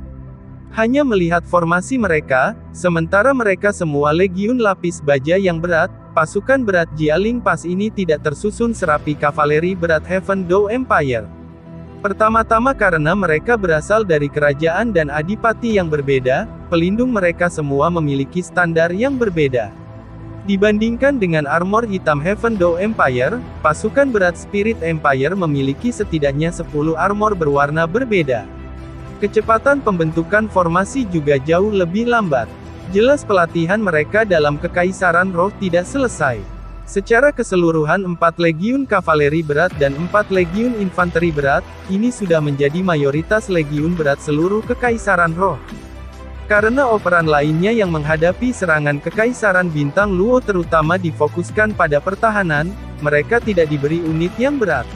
Hanya melihat formasi mereka, sementara mereka semua legiun lapis baja yang berat, pasukan berat Jialing Pass ini tidak tersusun serapi kavaleri berat Heaven Dou Empire. Pertama-tama karena mereka berasal dari kerajaan dan adipati yang berbeda, pelindung mereka semua memiliki standar yang berbeda. Dibandingkan dengan armor hitam Heaven Dou Empire, pasukan berat Spirit Empire memiliki setidaknya 10 armor berwarna berbeda. Kecepatan pembentukan formasi juga jauh lebih lambat. Jelas pelatihan mereka dalam Kekaisaran Roh tidak selesai. Secara keseluruhan 4 legiun kavaleri berat dan 4 legiun infanteri berat, ini sudah menjadi mayoritas legiun berat seluruh Kekaisaran Roh. Karena operan lainnya yang menghadapi serangan Kekaisaran Bintang Luo terutama difokuskan pada pertahanan, mereka tidak diberi unit yang berat.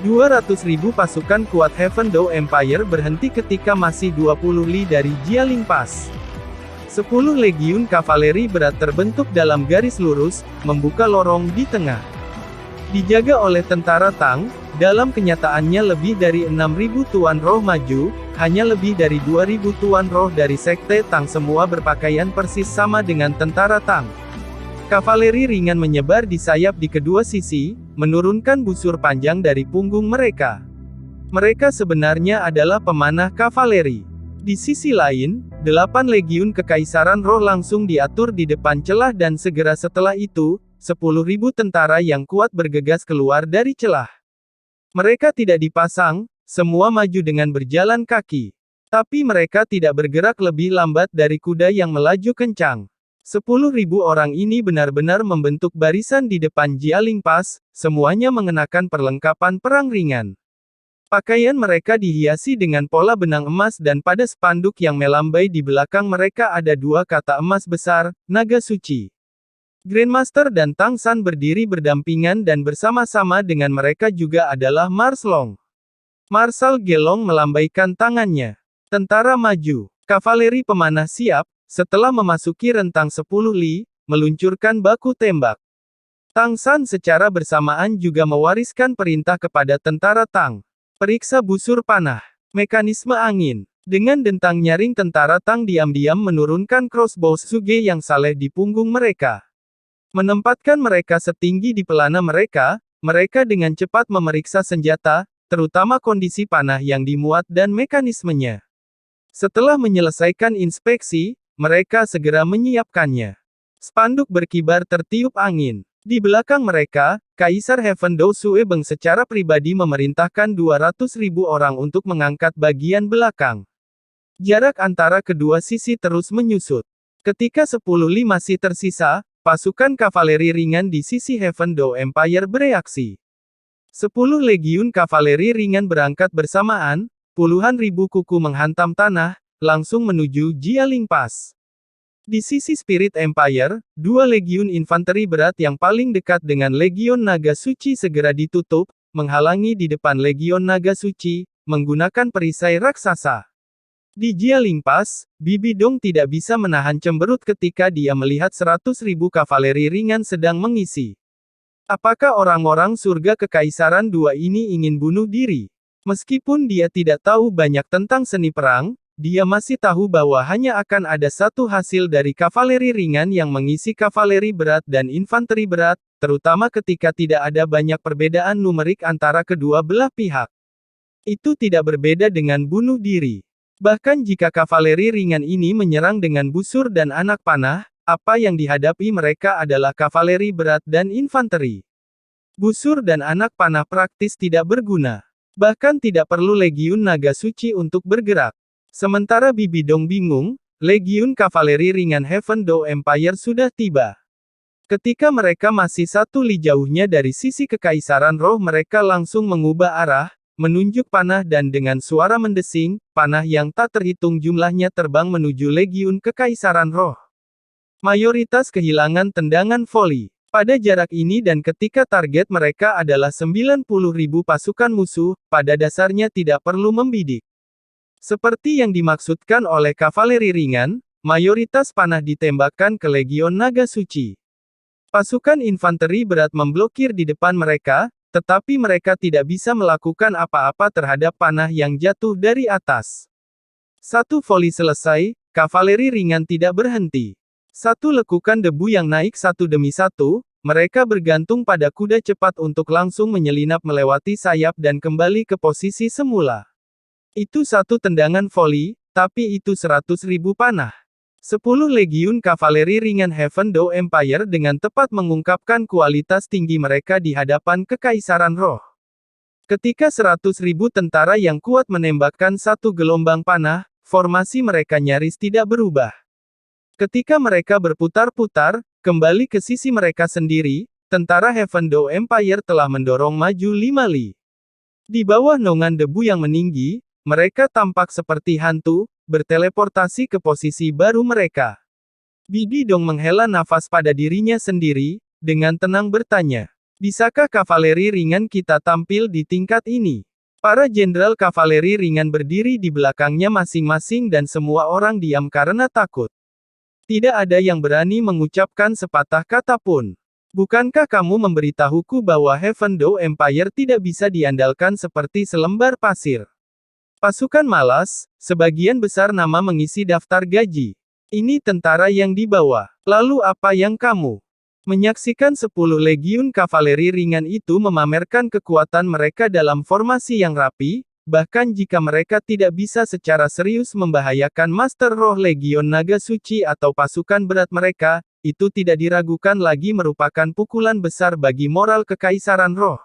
200.000 pasukan kuat Heaven Dou Empire berhenti ketika masih 20 li dari Jialing Pass. 10 legiun kavaleri berat terbentuk dalam garis lurus, membuka lorong di tengah. Dijaga oleh tentara Tang, dalam kenyataannya lebih dari 6.000 tuan roh maju, hanya lebih dari 2.000 tuan roh dari sekte Tang semua berpakaian persis sama dengan tentara Tang. Kavaleri ringan menyebar di sayap di kedua sisi, menurunkan busur panjang dari punggung mereka. Mereka sebenarnya adalah pemanah kavaleri. Di sisi lain, 8 legiun Kekaisaran Roh langsung diatur di depan celah dan segera setelah itu, 10.000 tentara yang kuat bergegas keluar dari celah. Mereka tidak dipasang, semua maju dengan berjalan kaki. Tapi mereka tidak bergerak lebih lambat dari kuda yang melaju kencang. 10.000 orang ini benar-benar membentuk barisan di depan Jialing Pass, semuanya mengenakan perlengkapan perang ringan. Pakaian mereka dihiasi dengan pola benang emas dan pada spanduk yang melambai di belakang mereka ada 2 kata emas besar, Naga Suci. Grandmaster dan Tang San berdiri berdampingan dan bersama-sama dengan mereka juga adalah Mars Long. Marshal Gelong melambaikan tangannya. Tentara maju. Kavaleri pemanah siap, setelah memasuki rentang 10 li, meluncurkan baku tembak. Tang San secara bersamaan juga mewariskan perintah kepada tentara Tang. Periksa busur panah. Mekanisme angin. Dengan dentang nyaring tentara Tang diam-diam menurunkan crossbow Suge yang saleh di punggung mereka. Menempatkan mereka setinggi di pelana mereka dengan cepat memeriksa senjata, terutama kondisi panah yang dimuat dan mekanismenya. Setelah menyelesaikan inspeksi, mereka segera menyiapkannya. Spanduk berkibar tertiup angin. Di belakang mereka, Kaisar Heaven Dou Suebeng secara pribadi memerintahkan 200.000 orang untuk mengangkat bagian belakang. Jarak antara kedua sisi terus menyusut. Ketika 10 li masih tersisa, pasukan kavaleri ringan di sisi Heaven Dou Empire bereaksi. 10 legiun kavaleri ringan berangkat bersamaan, puluhan ribu kuku menghantam tanah, langsung menuju Jialing Pass. Di sisi Spirit Empire, 2 legiun infanteri berat yang paling dekat dengan Legion Naga Suci segera ditutup, menghalangi di depan Legion Naga Suci, menggunakan perisai raksasa. Di Jialing Pass, Bibi Dong tidak bisa menahan cemberut ketika dia melihat 100.000 kavaleri ringan sedang mengisi. Apakah orang-orang surga kekaisaran dua ini ingin bunuh diri? Meskipun dia tidak tahu banyak tentang seni perang, dia masih tahu bahwa hanya akan ada satu hasil dari kavaleri ringan yang mengisi kavaleri berat dan infanteri berat, terutama ketika tidak ada banyak perbedaan numerik antara kedua belah pihak. Itu tidak berbeda dengan bunuh diri. Bahkan jika kavaleri ringan ini menyerang dengan busur dan anak panah, apa yang dihadapi mereka adalah kavaleri berat dan infanteri. Busur dan anak panah praktis tidak berguna. Bahkan tidak perlu Legiun Naga Suci untuk bergerak. Sementara Bibi Dong bingung, Legiun kavaleri ringan Heaven Dou Empire sudah tiba. Ketika mereka masih 1 li jauhnya dari sisi Kekaisaran Roh mereka langsung mengubah arah, menunjuk panah dan dengan suara mendesing, panah yang tak terhitung jumlahnya terbang menuju Legiun Kekaisaran Roh. Mayoritas kehilangan tendangan voli. Pada jarak ini dan ketika target mereka adalah 90.000 pasukan musuh, pada dasarnya tidak perlu membidik. Seperti yang dimaksudkan oleh kavaleri ringan, mayoritas panah ditembakkan ke Legion Naga Suci. Pasukan infanteri berat memblokir di depan mereka, tetapi mereka tidak bisa melakukan apa-apa terhadap panah yang jatuh dari atas. 1 voli selesai, kavaleri ringan tidak berhenti. 1 lekukan debu yang naik satu demi satu, mereka bergantung pada kuda cepat untuk langsung menyelinap melewati sayap dan kembali ke posisi semula. Itu 1 tendangan voli, tapi itu 100.000 panah. 10 legiun kavaleri ringan Heaven Dou Empire dengan tepat mengungkapkan kualitas tinggi mereka di hadapan Kekaisaran Roh. Ketika 100.000 tentara yang kuat menembakkan 1 gelombang panah, formasi mereka nyaris tidak berubah. Ketika mereka berputar-putar, kembali ke sisi mereka sendiri, tentara Heaven Dou Empire telah mendorong maju 5 li. Di bawah naungan debu yang meninggi, mereka tampak seperti hantu, berteleportasi ke posisi baru mereka. Bibi Dong menghela nafas pada dirinya sendiri, dengan tenang bertanya, bisakah kavaleri ringan kita tampil di tingkat ini? Para jenderal kavaleri ringan berdiri di belakangnya masing-masing dan semua orang diam karena takut. Tidak ada yang berani mengucapkan sepatah kata pun. Bukankah kamu memberitahuku bahwa Heaven Dou Empire tidak bisa diandalkan seperti selembar pasir? Pasukan malas, sebagian besar nama mengisi daftar gaji. Ini tentara yang dibawa. Lalu apa yang kamu? Menyaksikan 10 legiun kavaleri ringan itu memamerkan kekuatan mereka dalam formasi yang rapi, bahkan jika mereka tidak bisa secara serius membahayakan Master Roh Legion Naga Suci atau pasukan berat mereka, itu tidak diragukan lagi merupakan pukulan besar bagi moral Kekaisaran Roh.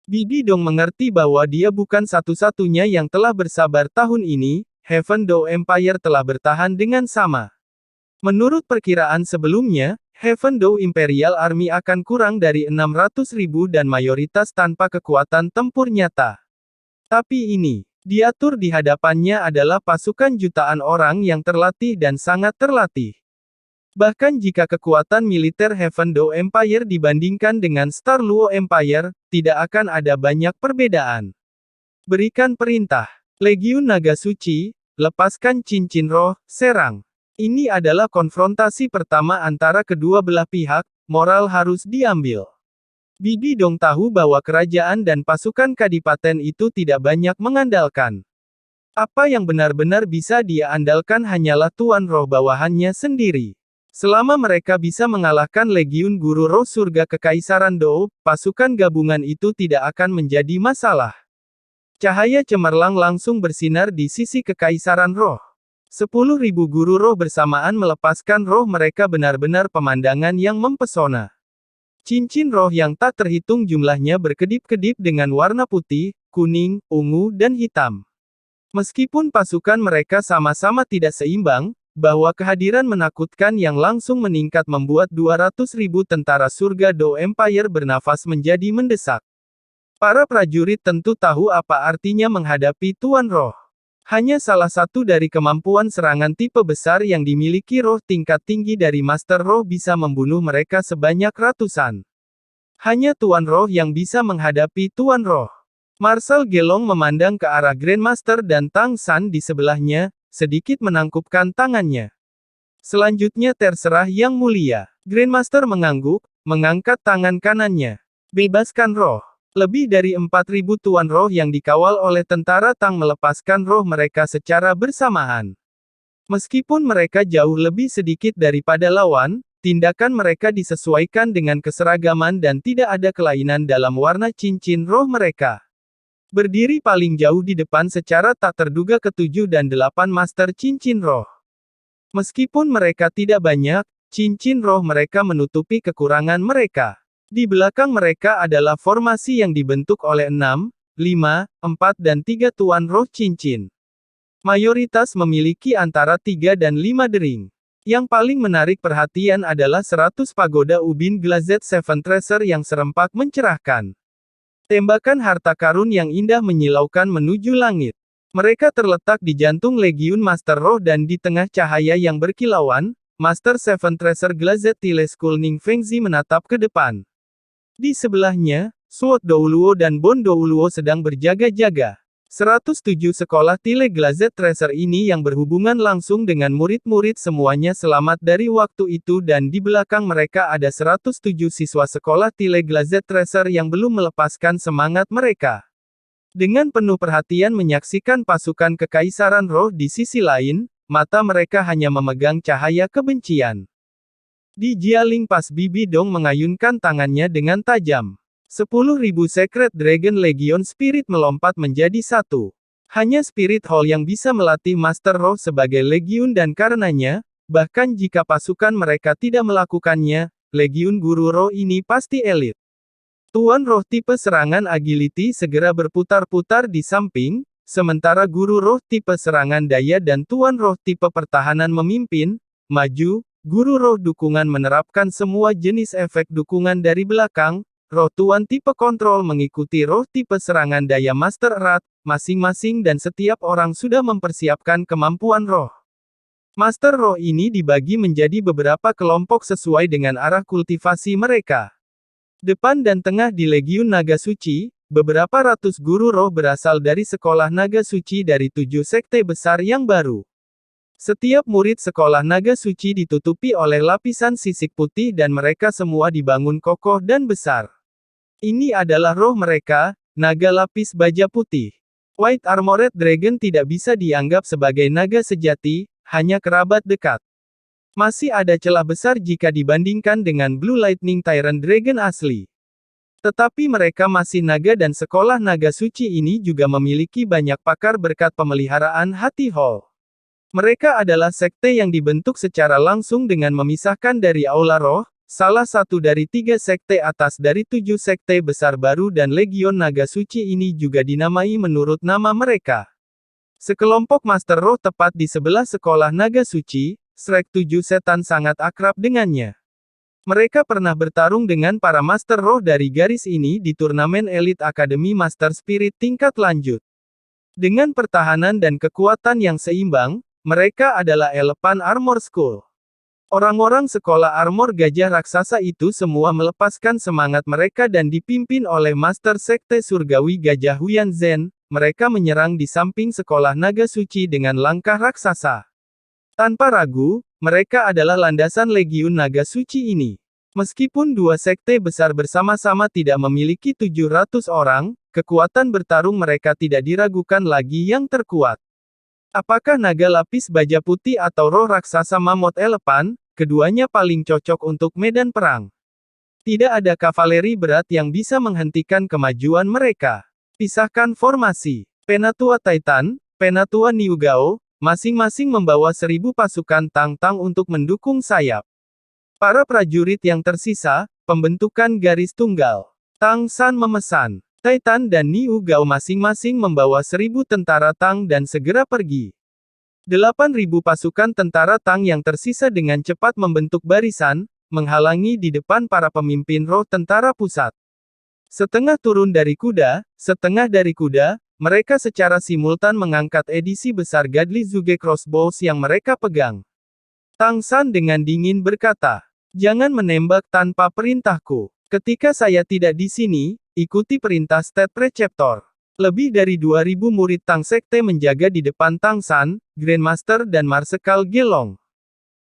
Bibi Dong mengerti bahwa dia bukan satu-satunya yang telah bersabar tahun ini, Heaven Dao Empire telah bertahan dengan sama. Menurut perkiraan sebelumnya, Heaven Dao Imperial Army akan kurang dari 600.000 dan mayoritas tanpa kekuatan tempur nyata. Tapi ini, diatur di hadapannya adalah pasukan jutaan orang yang terlatih dan sangat terlatih. Bahkan jika kekuatan militer Heaven Dao Empire dibandingkan dengan Star Luo Empire, tidak akan ada banyak perbedaan. Berikan perintah. Legiun Naga Suci, lepaskan cincin roh, serang. Ini adalah konfrontasi pertama antara kedua belah pihak, moral harus diambil. Bibi Dong tahu bahwa kerajaan dan pasukan kadipaten itu tidak banyak mengandalkan. Apa yang benar-benar bisa dia andalkan hanyalah Tuan Roh bawahannya sendiri. Selama mereka bisa mengalahkan Legiun Guru Roh Surga Kekaisaran Dao, pasukan gabungan itu tidak akan menjadi masalah. Cahaya cemerlang langsung bersinar di sisi Kekaisaran Roh. 10.000 guru roh bersamaan melepaskan roh mereka benar-benar pemandangan yang mempesona. Cincin roh yang tak terhitung jumlahnya berkedip-kedip dengan warna putih, kuning, ungu, dan hitam. Meskipun pasukan mereka sama-sama tidak seimbang, bahwa kehadiran menakutkan yang langsung meningkat membuat 200.000 tentara surga Dao Empire bernafas menjadi mendesak. Para prajurit tentu tahu apa artinya menghadapi Tuan Roh. Hanya salah satu dari kemampuan serangan tipe besar yang dimiliki roh tingkat tinggi dari Master Roh bisa membunuh mereka sebanyak ratusan. Hanya Tuan Roh yang bisa menghadapi Tuan Roh. Marshal Gelong memandang ke arah Grandmaster dan Tang San di sebelahnya, sedikit menangkupkan tangannya. Selanjutnya terserah Yang Mulia. Grandmaster mengangguk, mengangkat tangan kanannya. Bebaskan roh. Lebih dari 4.000 Tuan Roh yang dikawal oleh tentara Tang melepaskan roh mereka secara bersamaan. Meskipun mereka jauh lebih sedikit daripada lawan, tindakan mereka disesuaikan dengan keseragaman dan tidak ada kelainan dalam warna cincin roh mereka. Berdiri paling jauh di depan secara tak terduga ketujuh dan 8 Master Cincin Roh. Meskipun mereka tidak banyak, cincin roh mereka menutupi kekurangan mereka. Di belakang mereka adalah formasi yang dibentuk oleh 6, 5, 4 dan 3 Tuan Roh Cincin. Mayoritas memiliki antara 3 dan 5 dering. Yang paling menarik perhatian adalah 100 pagoda ubin Glazed Seven Treasure yang serempak mencerahkan. Tembakan harta karun yang indah menyilaukan menuju langit. Mereka terletak di jantung Legiun Master Roh dan di tengah cahaya yang berkilauan, Master Seven Treasure Glazed Teleskul Ning Fengzi menatap ke depan. Di sebelahnya, Sword Douluo dan Bon Douluo sedang berjaga-jaga. 107 sekolah Tile Glazed Treasure ini yang berhubungan langsung dengan murid-murid semuanya selamat dari waktu itu dan di belakang mereka ada 107 siswa sekolah Tile Glazed Treasure yang belum melepaskan semangat mereka. Dengan penuh perhatian menyaksikan pasukan Kekaisaran Roh di sisi lain, mata mereka hanya memegang cahaya kebencian. Di Jialing Pass Bibi Dong mengayunkan tangannya dengan tajam. 10.000 Secret Dragon Legion Spirit melompat menjadi satu. Hanya Spirit Hall yang bisa melatih Master Roh sebagai Legiun dan karenanya, bahkan jika pasukan mereka tidak melakukannya, Legiun Guru Roh ini pasti elit. Tuan Roh tipe serangan Agility segera berputar-putar di samping, sementara Guru Roh tipe serangan daya dan Tuan Roh tipe pertahanan memimpin, maju, Guru Roh dukungan menerapkan semua jenis efek dukungan dari belakang, Roh Tuan tipe kontrol mengikuti roh tipe serangan daya Master Erat, masing-masing dan setiap orang sudah mempersiapkan kemampuan roh. Master Roh ini dibagi menjadi beberapa kelompok sesuai dengan arah kultivasi mereka. Depan dan tengah di Legiun Naga Suci, beberapa ratus guru roh berasal dari sekolah Naga Suci dari 7 sekte besar yang baru. Setiap murid sekolah Naga Suci ditutupi oleh lapisan sisik putih dan mereka semua dibangun kokoh dan besar. Ini adalah roh mereka, naga lapis baja putih. White Armored Dragon tidak bisa dianggap sebagai naga sejati, hanya kerabat dekat. Masih ada celah besar jika dibandingkan dengan Blue Lightning Tyrant Dragon asli. Tetapi mereka masih naga dan sekolah naga suci ini juga memiliki banyak pakar berkat pemeliharaan hati Hall. Mereka adalah sekte yang dibentuk secara langsung dengan memisahkan dari Aula Roh, salah satu dari 3 sekte atas dari 7 sekte besar baru dan Legion Naga Suci ini juga dinamai menurut nama mereka. Sekelompok Master Roh tepat di sebelah sekolah naga suci, Shrek 7 setan sangat akrab dengannya. Mereka pernah bertarung dengan para Master Roh dari garis ini di turnamen Elite Academy Master Spirit tingkat lanjut. Dengan pertahanan dan kekuatan yang seimbang, mereka adalah Elephant Armor School. Orang-orang sekolah armor gajah raksasa itu semua melepaskan semangat mereka dan dipimpin oleh Master Sekte Surgawi Gajah Huyan Zhen, mereka menyerang di samping sekolah naga suci dengan langkah raksasa. Tanpa ragu, mereka adalah landasan Legiun Naga Suci ini. Meskipun dua sekte besar bersama-sama tidak memiliki 700 orang, kekuatan bertarung mereka tidak diragukan lagi yang terkuat. Apakah naga lapis baja putih atau roh raksasa mammoth elephant, keduanya paling cocok untuk medan perang. Tidak ada kavaleri berat yang bisa menghentikan kemajuan mereka. Pisahkan formasi. Penatua Titan, Penatua Niu Gao, masing-masing membawa 1000 pasukan Tang-Tang untuk mendukung sayap. Para prajurit yang tersisa, pembentukan garis tunggal. Tang San memesan. Titan dan Niu Gao masing-masing membawa 1000 tentara Tang dan segera pergi. 8.000 pasukan tentara Tang yang tersisa dengan cepat membentuk barisan, menghalangi di depan para pemimpin roh tentara pusat. Setengah turun dari kuda, setengah dari kuda, mereka secara simultan mengangkat edisi besar Godly Zuge Crossbows yang mereka pegang. Tang San dengan dingin berkata, "Jangan menembak tanpa perintahku. Ketika saya tidak di sini, ikuti perintah State Preceptor." Lebih dari 2.000 murid Tang Sekte menjaga di depan Tang San, Grandmaster dan Marsekal Gelong.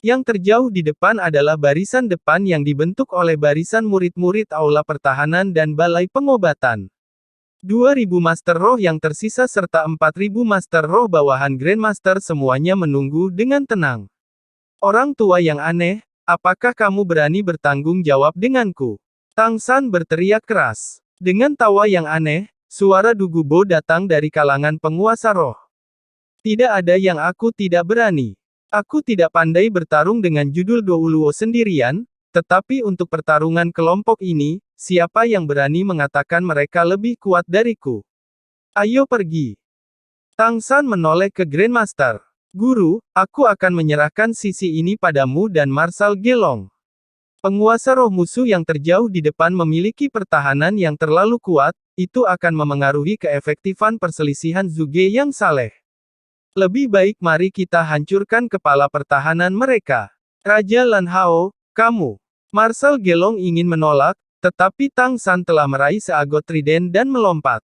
Yang terjauh di depan adalah barisan depan yang dibentuk oleh barisan murid-murid Aula Pertahanan dan Balai Pengobatan. 2.000 Master Roh yang tersisa serta 4.000 Master Roh bawahan Grandmaster semuanya menunggu dengan tenang. Orang tua yang aneh, apakah kamu berani bertanggung jawab denganku? Tang San berteriak keras. Dengan tawa yang aneh, suara Dugubo datang dari kalangan penguasa roh. Tidak ada yang aku tidak berani. Aku tidak pandai bertarung dengan judul Douluo sendirian, tetapi untuk pertarungan kelompok ini, siapa yang berani mengatakan mereka lebih kuat dariku? Ayo pergi. Tang San menoleh ke Grandmaster. Guru, aku akan menyerahkan sisi ini padamu dan Marshal Gelong. Penguasa roh musuh yang terjauh di depan memiliki pertahanan yang terlalu kuat, itu akan memengaruhi keefektifan perselisihan Zuge yang saleh. Lebih baik mari kita hancurkan kepala pertahanan mereka. Raja Lan Hao, kamu. Marshal Gelong ingin menolak, tetapi Tang San telah meraih seagot trident dan melompat.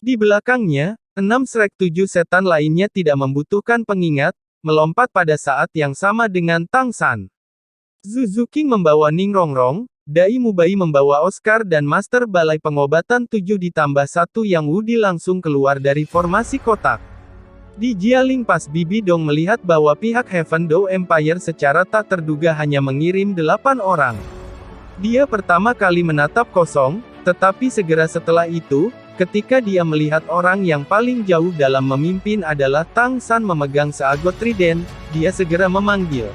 Di belakangnya, 6 Shrek 7 setan lainnya tidak membutuhkan pengingat, melompat pada saat yang sama dengan Tang San. Zhu King membawa Ning Rongrong, Dai Mubai membawa Oscar dan Master Balai Pengobatan 7 ditambah 1 yang Wudi langsung keluar dari formasi kotak. Di Jialing Pass Bibi Dong melihat bahwa pihak Heaven Dou Empire secara tak terduga hanya mengirim 8 orang. Dia pertama kali menatap kosong, tetapi segera setelah itu, ketika dia melihat orang yang paling jauh dalam memimpin adalah Tang San memegang seagot trident, dia segera memanggil.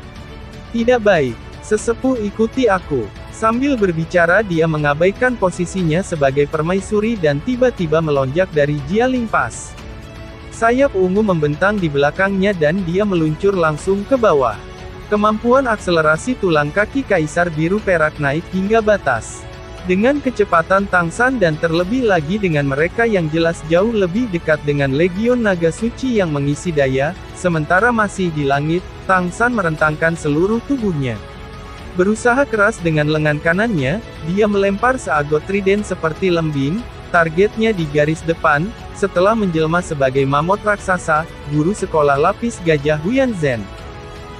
Tidak baik, sesepuh ikuti aku. Sambil berbicara dia mengabaikan posisinya sebagai permaisuri dan tiba-tiba melonjak dari Jialing Pass. Sayap ungu membentang di belakangnya dan dia meluncur langsung ke bawah. Kemampuan akselerasi tulang kaki Kaisar Biru Perak naik hingga batas. Dengan kecepatan Tang San dan terlebih lagi dengan mereka yang jelas jauh lebih dekat dengan Legion Naga Suci yang mengisi daya, sementara masih di langit, Tang San merentangkan seluruh tubuhnya. Berusaha keras dengan lengan kanannya, dia melempar seagot trident seperti lembing, targetnya di garis depan, setelah menjelma sebagai mammoth raksasa, guru sekolah lapis gajah Huyan Zhen.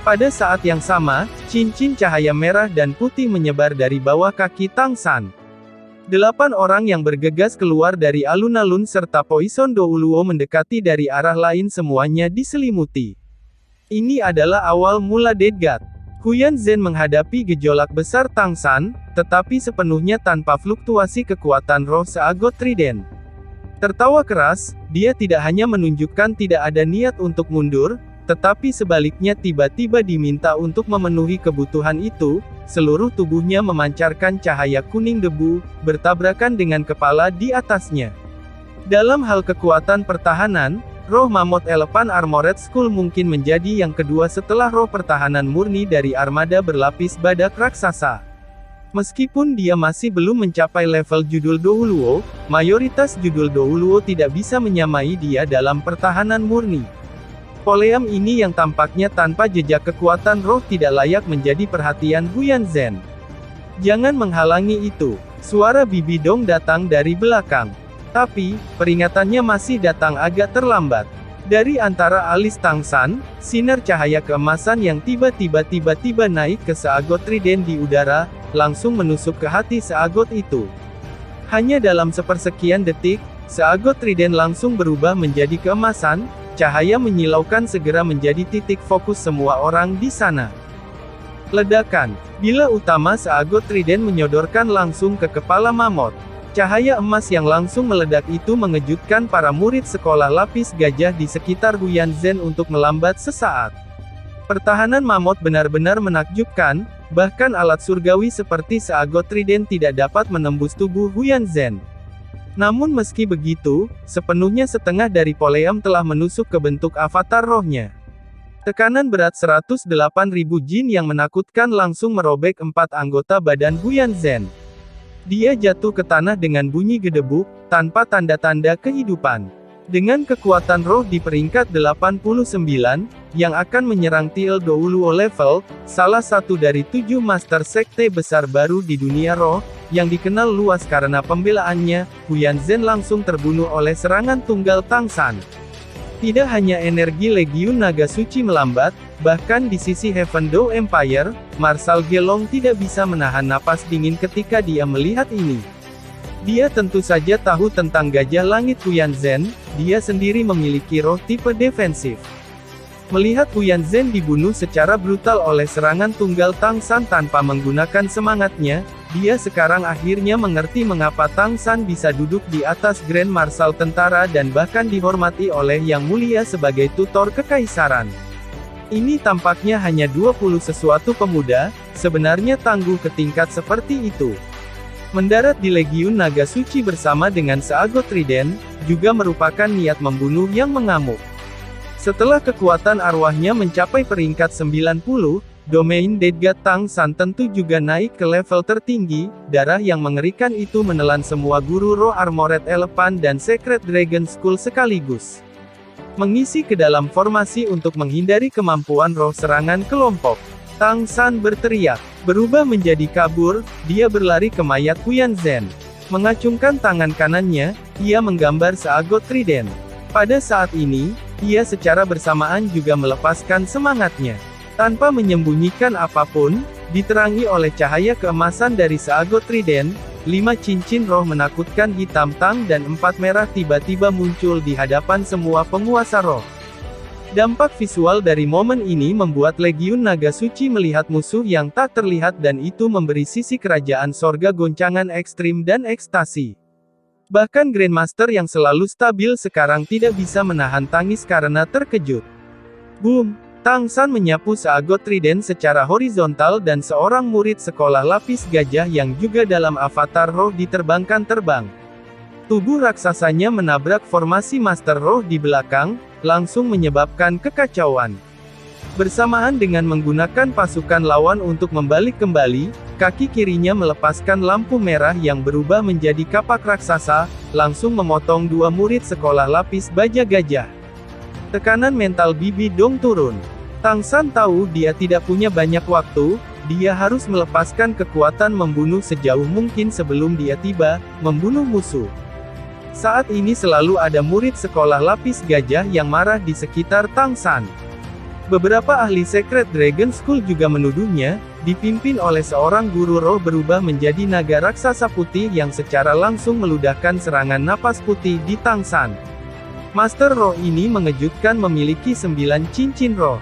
Pada saat yang sama, cincin cahaya merah dan putih menyebar dari bawah kaki Tang San. 8 orang yang bergegas keluar dari alun-alun serta Poison Douluo mendekati dari arah lain semuanya diselimuti. Ini adalah awal mula Dead God. Huyan Zhen menghadapi gejolak besar Tang San, tetapi sepenuhnya tanpa fluktuasi kekuatan roh seagot Trident. Tertawa keras, dia tidak hanya menunjukkan tidak ada niat untuk mundur, tetapi sebaliknya tiba-tiba diminta untuk memenuhi kebutuhan itu. Seluruh tubuhnya memancarkan cahaya kuning debu, bertabrakan dengan kepala di atasnya. Dalam hal kekuatan pertahanan, roh Mammoth Elephant Armored Skull mungkin menjadi yang kedua setelah roh pertahanan murni dari armada berlapis badak raksasa. Meskipun dia masih belum mencapai level judul Douluo, mayoritas judul Douluo tidak bisa menyamai dia dalam pertahanan murni. Poleam ini yang tampaknya tanpa jejak kekuatan roh tidak layak menjadi perhatian Huyan Zhen. Jangan menghalangi itu. Suara Bibi Dong datang dari belakang. Tapi, peringatannya masih datang agak terlambat. Dari antara alis Tang San, sinar cahaya keemasan yang tiba-tiba naik ke seagot Trident di udara, langsung menusuk ke hati seagot itu. Hanya dalam sepersekian detik, seagot Trident langsung berubah menjadi keemasan. Cahaya menyilaukan segera menjadi titik fokus semua orang di sana. Ledakan. Bila utama seagot Trident menyodorkan langsung ke kepala Mammoth. Cahaya emas yang langsung meledak itu mengejutkan para murid sekolah lapis gajah di sekitar Huyan Zhen untuk melambat sesaat. Pertahanan Mammoth benar-benar menakjubkan, bahkan alat surgawi seperti seagot Trident tidak dapat menembus tubuh Huyan Zhen. Namun meski begitu, sepenuhnya setengah dari Poleam telah menusuk ke bentuk avatar rohnya. Tekanan berat 108.000 jin yang menakutkan langsung merobek 4 anggota badan Huyan Zhen. Dia jatuh ke tanah dengan bunyi gedebuk, tanpa tanda-tanda kehidupan. Dengan kekuatan roh di peringkat 89, yang akan menyerang Til Douluo level, salah satu dari 7 master sekte besar baru di dunia roh, yang dikenal luas karena pembelaannya, Huyan Zhen langsung terbunuh oleh serangan tunggal Tang San. Tidak hanya energi Legiun Naga Suci melambat, bahkan di sisi Heaven Dao Empire, Marshal Gelong tidak bisa menahan napas dingin ketika dia melihat ini. Dia tentu saja tahu tentang Gajah Langit Huyan Zhen, dia sendiri memiliki roh tipe defensif. Melihat Huyan Zhen dibunuh secara brutal oleh serangan tunggal Tang San tanpa menggunakan semangatnya, dia sekarang akhirnya mengerti mengapa Tang San bisa duduk di atas Grand Marshal tentara dan bahkan dihormati oleh Yang Mulia sebagai tutor kekaisaran. Ini tampaknya hanya 20 sesuatu pemuda, sebenarnya tangguh ke tingkat seperti itu. Mendarat di Legiun Naga Suci bersama dengan seagot Trident, juga merupakan niat membunuh yang mengamuk. Setelah kekuatan arwahnya mencapai peringkat 90, domain Dead God Tang San tentu juga naik ke level tertinggi. Darah yang mengerikan itu menelan semua guru roh Armored Elephant dan Secret Dragon Skull sekaligus. Mengisi ke dalam formasi untuk menghindari kemampuan roh serangan kelompok. Tang San berteriak. Berubah menjadi kabur, dia berlari ke mayat Huyan Zhen. Mengacungkan tangan kanannya, ia menggambar seagot Trident. Pada saat ini, ia secara bersamaan juga melepaskan semangatnya. Tanpa menyembunyikan apapun, diterangi oleh cahaya keemasan dari seagot Trident, 5 cincin roh menakutkan hitam tang dan 4 merah tiba-tiba muncul di hadapan semua penguasa roh. Dampak visual dari momen ini membuat Legiun Naga Suci melihat musuh yang tak terlihat dan itu memberi sisi kerajaan sorga goncangan ekstrim dan ekstasi. Bahkan Grandmaster yang selalu stabil sekarang tidak bisa menahan tangis karena terkejut. Boom! Tang San menyapu seagot Trident secara horizontal dan seorang murid sekolah lapis gajah yang juga dalam avatar roh diterbangkan terbang. Tubuh raksasanya menabrak formasi Master Roh di belakang, langsung menyebabkan kekacauan. Bersamaan dengan menggunakan pasukan lawan untuk membalik kembali, kaki kirinya melepaskan lampu merah yang berubah menjadi kapak raksasa, langsung memotong 2 murid sekolah lapis baja gajah. Tekanan mental Bibi Dong turun. Tang San tahu dia tidak punya banyak waktu, dia harus melepaskan kekuatan membunuh sejauh mungkin sebelum dia tiba, membunuh musuh. Saat ini selalu ada murid sekolah lapis gajah yang marah di sekitar Tang San. Beberapa ahli Secret Dragon School juga menuduhnya, dipimpin oleh seorang guru roh berubah menjadi naga raksasa putih yang secara langsung meludahkan serangan napas putih di Tang San. Master Roh ini mengejutkan memiliki 9 cincin roh.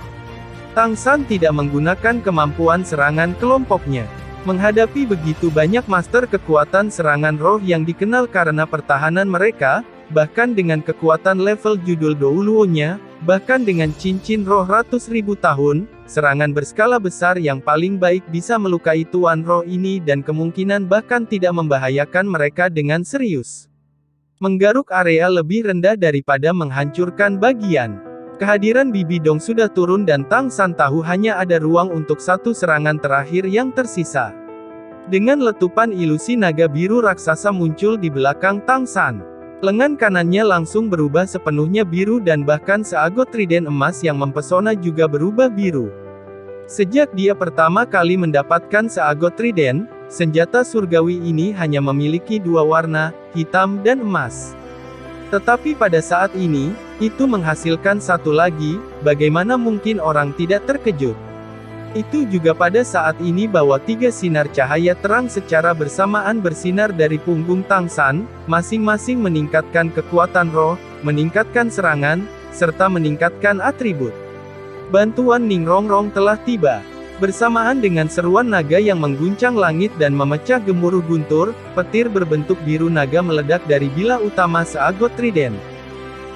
Tang San tidak menggunakan kemampuan serangan kelompoknya. Menghadapi begitu banyak master kekuatan serangan roh yang dikenal karena pertahanan mereka, bahkan dengan kekuatan level judul Douluo-nya, bahkan dengan cincin roh ratus ribu tahun, serangan berskala besar yang paling baik bisa melukai tuan roh ini dan kemungkinan bahkan tidak membahayakan mereka dengan serius. Menggaruk area lebih rendah daripada menghancurkan bagian. Kehadiran Bibi Dong sudah turun dan Tang San tahu hanya ada ruang untuk satu serangan terakhir yang tersisa. Dengan letupan ilusi naga biru raksasa muncul di belakang Tang San. Lengan kanannya langsung berubah sepenuhnya biru dan bahkan seagot trident emas yang mempesona juga berubah biru. Sejak dia pertama kali mendapatkan seagot trident, senjata surgawi ini hanya memiliki dua warna, hitam dan emas. Tetapi pada saat ini, itu menghasilkan satu lagi, bagaimana mungkin orang tidak terkejut? Itu juga pada saat ini bahwa tiga sinar cahaya terang secara bersamaan bersinar dari punggung Tang San, masing-masing meningkatkan kekuatan roh, meningkatkan serangan, serta meningkatkan atribut. Bantuan Ning Rongrong telah tiba. Bersamaan dengan seruan naga yang mengguncang langit dan memecah gemuruh guntur, petir berbentuk biru naga meledak dari bilah utama seagot trident.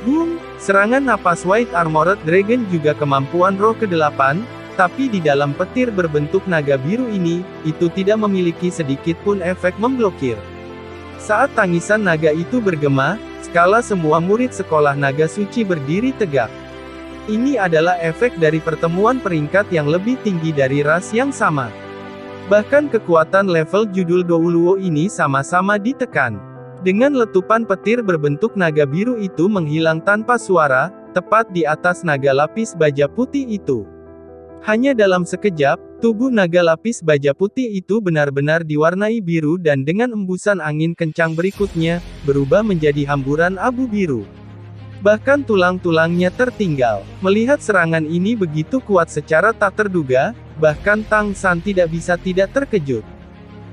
Boom! Serangan napas White Armored Dragon juga kemampuan roh ke-8, tapi di dalam petir berbentuk naga biru ini, itu tidak memiliki sedikit pun efek memblokir. Saat tangisan naga itu bergema, skala semua murid sekolah naga suci berdiri tegak. Ini adalah efek dari pertemuan peringkat yang lebih tinggi dari ras yang sama. Bahkan kekuatan level judul Douluo ini sama-sama ditekan. Dengan letupan petir berbentuk naga biru itu menghilang tanpa suara, tepat di atas naga lapis baja putih itu. Hanya dalam sekejap, tubuh naga lapis baja putih itu benar-benar diwarnai biru dan dengan embusan angin kencang berikutnya, berubah menjadi hamburan abu biru. Bahkan tulang-tulangnya tertinggal. Melihat serangan ini begitu kuat secara tak terduga, bahkan Tang San tidak bisa tidak terkejut.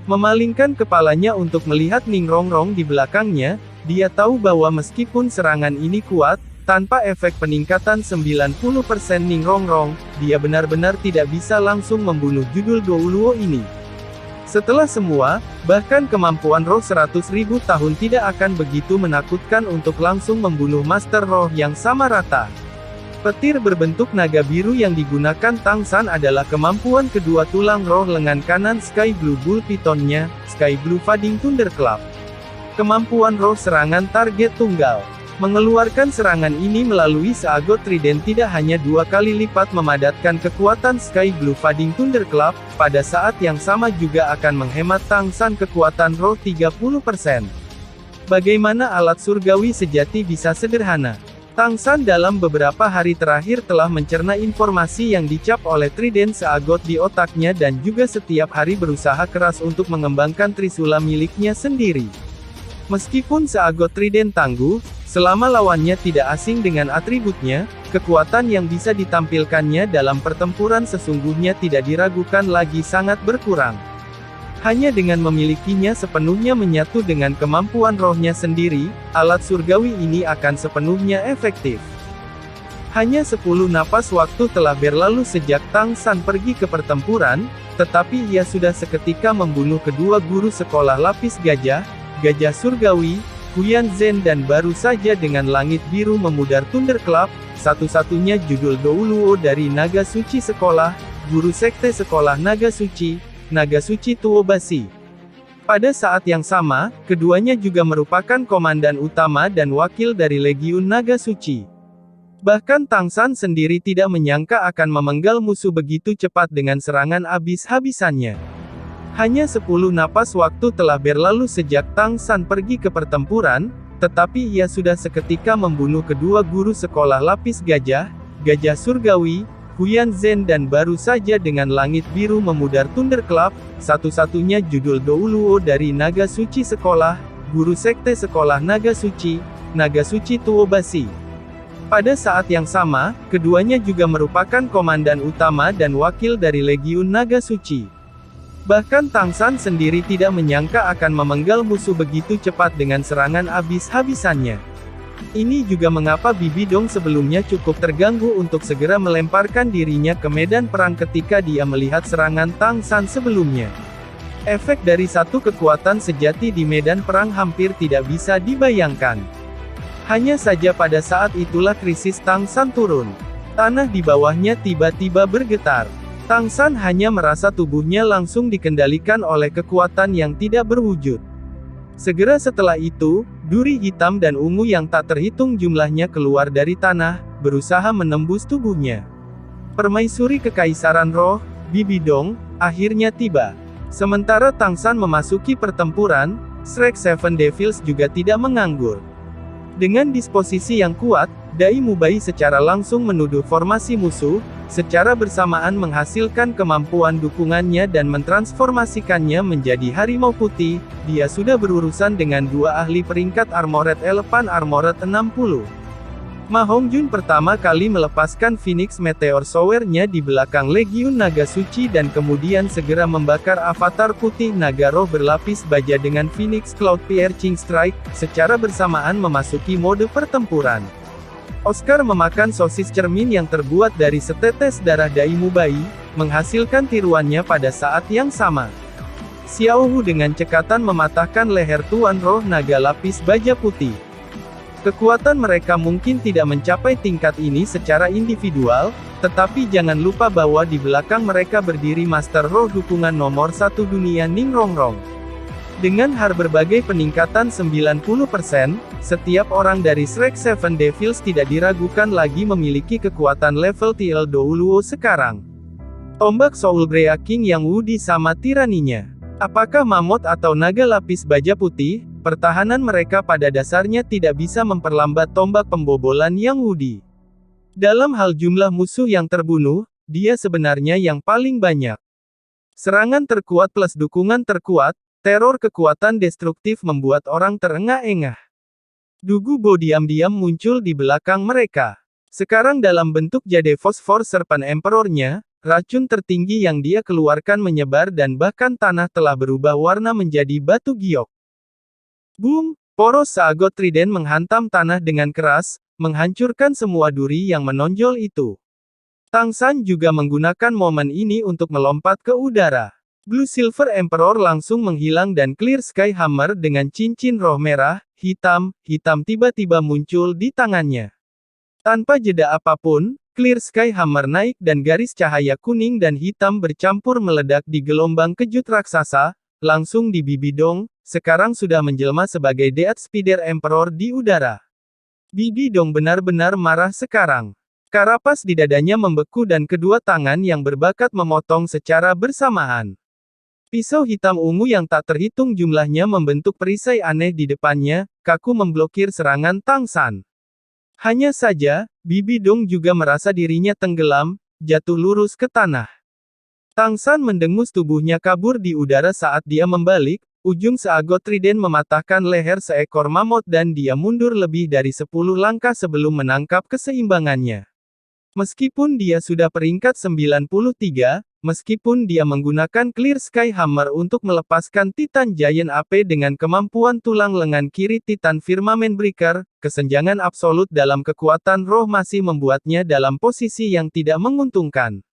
Memalingkan kepalanya untuk melihat Ning Rongrong di belakangnya, dia tahu bahwa meskipun serangan ini kuat, tanpa efek peningkatan 90% Ning Rongrong, dia benar-benar tidak bisa langsung membunuh judul Douluo ini. Setelah semua, bahkan kemampuan roh 100.000 tahun tidak akan begitu menakutkan untuk langsung membunuh Master Roh yang sama rata. Petir berbentuk naga biru yang digunakan Tang San adalah kemampuan kedua tulang roh lengan kanan Sky Blue Bull Python-nya, Sky Blue Fading Thunderclap. Kemampuan roh serangan target tunggal. Mengeluarkan serangan ini melalui seagot trident tidak hanya 2 kali lipat memadatkan kekuatan Sky Blue Fading Thunderclap, pada saat yang sama juga akan menghemat Tang San kekuatan roh 30%. Bagaimana alat surgawi sejati bisa sederhana? Tang San dalam beberapa hari terakhir telah mencerna informasi yang dicap oleh trident seagot di otaknya dan juga setiap hari berusaha keras untuk mengembangkan trisula miliknya sendiri. Meskipun seagot trident tangguh, selama lawannya tidak asing dengan atributnya, kekuatan yang bisa ditampilkannya dalam pertempuran sesungguhnya tidak diragukan lagi sangat berkurang. Hanya dengan memilikinya sepenuhnya menyatu dengan kemampuan rohnya sendiri, alat surgawi ini akan sepenuhnya efektif. Hanya 10 napas waktu telah berlalu sejak Tang San pergi ke pertempuran, tetapi ia sudah seketika membunuh kedua guru sekolah lapis gajah, Gajah Surgawi, Huyan Zhen dan baru saja dengan langit biru memudar Thunderclap, satu-satunya judul Douluo dari Naga Suci Sekolah, Guru Sekte Sekolah Naga Suci Tuo Basi. Pada saat yang sama, keduanya juga merupakan komandan utama dan wakil dari Legiun Naga Suci. Bahkan Tang San sendiri tidak menyangka akan memenggal musuh begitu cepat dengan serangan habis-habisannya. Hanya 10 napas waktu telah berlalu sejak Tang San pergi ke pertempuran, tetapi ia sudah seketika membunuh kedua guru sekolah lapis gajah, Gajah Surgawi, Huyan Zhen dan baru saja dengan langit biru memudar Thunderclap, satu-satunya judul Douluo dari Naga Suci Sekolah, Guru Sekte Sekolah Naga Suci Tuo Basi. Pada saat yang sama, keduanya juga merupakan komandan utama dan wakil dari Legiun Naga Suci. Bahkan Tang San sendiri tidak menyangka akan memenggal musuh begitu cepat dengan serangan habis-habisannya. Ini juga mengapa Bibi Dong sebelumnya cukup terganggu untuk segera melemparkan dirinya ke medan perang ketika dia melihat serangan Tang San sebelumnya. Efek dari satu kekuatan sejati di medan perang hampir tidak bisa dibayangkan. Hanya saja pada saat itulah krisis Tang San turun. Tanah di bawahnya tiba-tiba bergetar. Tang San hanya merasa tubuhnya langsung dikendalikan oleh kekuatan yang tidak berwujud. Segera setelah itu, duri hitam dan ungu yang tak terhitung jumlahnya keluar dari tanah, berusaha menembus tubuhnya. Permaisuri Kekaisaran Roh, Bibi Dong, akhirnya tiba. Sementara Tang San memasuki pertempuran, Shrek Seven Devils juga tidak menganggur. Dengan disposisi yang kuat, Dai Mubai secara langsung menuduh formasi musuh, secara bersamaan menghasilkan kemampuan dukungannya dan mentransformasikannya menjadi harimau putih. Dia sudah berurusan dengan dua ahli peringkat Armored Elephant Armored 60. Ma Hongjun pertama kali melepaskan Phoenix Meteor Shower-nya di belakang Legiun Naga Suci dan kemudian segera membakar avatar putih naga roh berlapis baja dengan Phoenix Cloud Piercing Strike, secara bersamaan memasuki mode pertempuran. Oscar memakan sosis cermin yang terbuat dari setetes darah Dai Mubai, menghasilkan tiruannya pada saat yang sama. Xiao Hu dengan cekatan mematahkan leher Tuan Roh Naga Lapis Baja Putih. Kekuatan mereka mungkin tidak mencapai tingkat ini secara individual, tetapi jangan lupa bahwa di belakang mereka berdiri Master Roh dukungan nomor 1 dunia Ning Rongrong. Dengan berbagai peningkatan 90%, setiap orang dari Shrek Seven Devils tidak diragukan lagi memiliki kekuatan level TL Douluo sekarang. Tombak Soul Brea King yang Wudi sama tiraninya. Apakah mamut atau naga lapis baja putih, pertahanan mereka pada dasarnya tidak bisa memperlambat tombak pembobolan yang Wudi. Dalam hal jumlah musuh yang terbunuh, dia sebenarnya yang paling banyak. Serangan terkuat plus dukungan terkuat, teror kekuatan destruktif membuat orang terengah-engah. Dugu Bo diam-diam muncul di belakang mereka. Sekarang dalam bentuk jade fosfor Serpent Emperor-nya, racun tertinggi yang dia keluarkan menyebar dan bahkan tanah telah berubah warna menjadi batu giok. Boom! Poros Saagot Trident menghantam tanah dengan keras, menghancurkan semua duri yang menonjol itu. Tang San juga menggunakan momen ini untuk melompat ke udara. Blue Silver Emperor langsung menghilang dan Clear Sky Hammer dengan cincin roh merah, hitam tiba-tiba muncul di tangannya. Tanpa jeda apapun, Clear Sky Hammer naik dan garis cahaya kuning dan hitam bercampur meledak di gelombang kejut raksasa, langsung di Bibi Dong, sekarang sudah menjelma sebagai Death Spider Emperor di udara. Bibi Dong benar-benar marah sekarang. Karapas di dadanya membeku dan kedua tangan yang berbakat memotong secara bersamaan. Pisau hitam ungu yang tak terhitung jumlahnya membentuk perisai aneh di depannya, kaku memblokir serangan Tang San. Hanya saja, Bibi Dong juga merasa dirinya tenggelam, jatuh lurus ke tanah. Tang San mendengus tubuhnya kabur di udara saat dia membalik, ujung Saagot Trident mematahkan leher seekor mamut dan dia mundur lebih dari 10 langkah sebelum menangkap keseimbangannya. Meskipun dia sudah peringkat 93, meskipun dia menggunakan Clear Sky Hammer untuk melepaskan Titan Giant AP dengan kemampuan tulang lengan kiri Titan Firmament Breaker, kesenjangan absolut dalam kekuatan roh masih membuatnya dalam posisi yang tidak menguntungkan.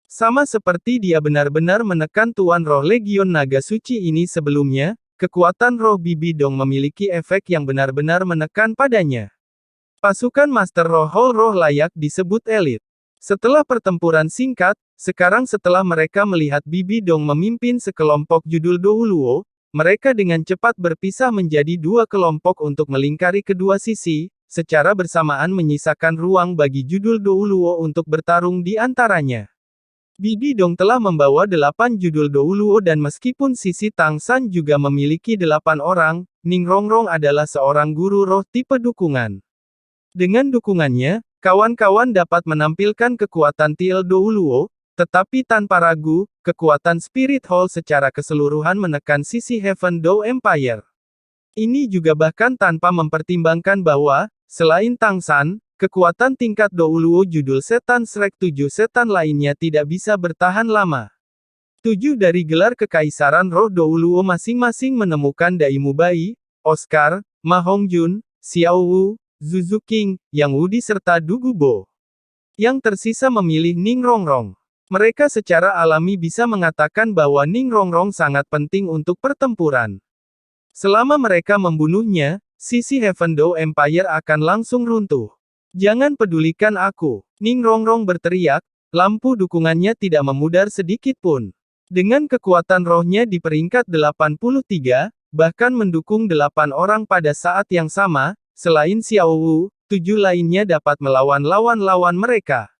Sama seperti dia benar-benar menekan Tuan Roh Legion Naga Suci ini sebelumnya, kekuatan roh Bibi Dong memiliki efek yang benar-benar menekan padanya. Pasukan Master Roh Hall Roh layak disebut elit. Setelah pertempuran singkat, sekarang setelah mereka melihat Bibi Dong memimpin sekelompok judul Douluo, mereka dengan cepat berpisah menjadi dua kelompok untuk melingkari kedua sisi, secara bersamaan menyisakan ruang bagi judul Douluo untuk bertarung di antaranya. Bibi Dong telah membawa 8 judul Douluo dan meskipun sisi Tang San juga memiliki 8 orang, Ning Rongrong adalah seorang guru roh tipe dukungan. Dengan dukungannya, kawan-kawan dapat menampilkan kekuatan TL Douluo, tetapi tanpa ragu, kekuatan Spirit Hall secara keseluruhan menekan sisi Heaven Dou Empire. Ini juga bahkan tanpa mempertimbangkan bahwa, selain Tang San, kekuatan tingkat Douluo judul Setan Shrek 7 setan lainnya tidak bisa bertahan lama. 7 dari gelar Kekaisaran Roh Douluo masing-masing menemukan Dai Mubai, Oscar, Ma Hongjun, Xiao Wu, Zuzu King, Yang Wudi serta Du Gubo. Yang tersisa memilih Ning Rongrong. Mereka secara alami bisa mengatakan bahwa Ning Rongrong sangat penting untuk pertempuran. Selama mereka membunuhnya, sisi Heavendow Empire akan langsung runtuh. Jangan pedulikan aku. Ning Rongrong berteriak, lampu dukungannya tidak memudar sedikit pun. Dengan kekuatan rohnya di peringkat 83, bahkan mendukung 8 orang pada saat yang sama, selain Xiao Wu, 7 lainnya dapat melawan lawan-lawan mereka.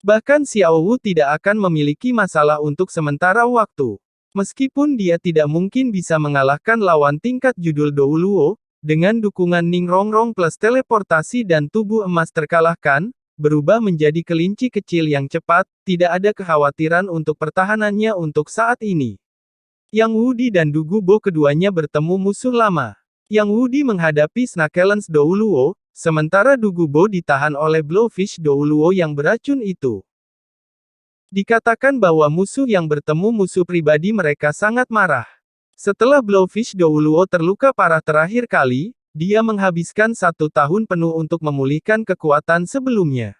Bahkan Xiao Wu tidak akan memiliki masalah untuk sementara waktu. Meskipun dia tidak mungkin bisa mengalahkan lawan tingkat judul Dou Luo, dengan dukungan Ning Rongrong plus teleportasi dan tubuh emas terkalahkan, berubah menjadi kelinci kecil yang cepat, tidak ada kekhawatiran untuk pertahanannya untuk saat ini. Yang Wudi dan Du Gubo keduanya bertemu musuh lama. Yang Wudi menghadapi Snakelens Dou Luo, sementara Du Gubo ditahan oleh Blowfish Dou Luo yang beracun itu. Dikatakan bahwa musuh yang bertemu musuh pribadi mereka sangat marah. Setelah Blowfish Dou Luo terluka parah terakhir kali, dia menghabiskan 1 tahun penuh untuk memulihkan kekuatan sebelumnya.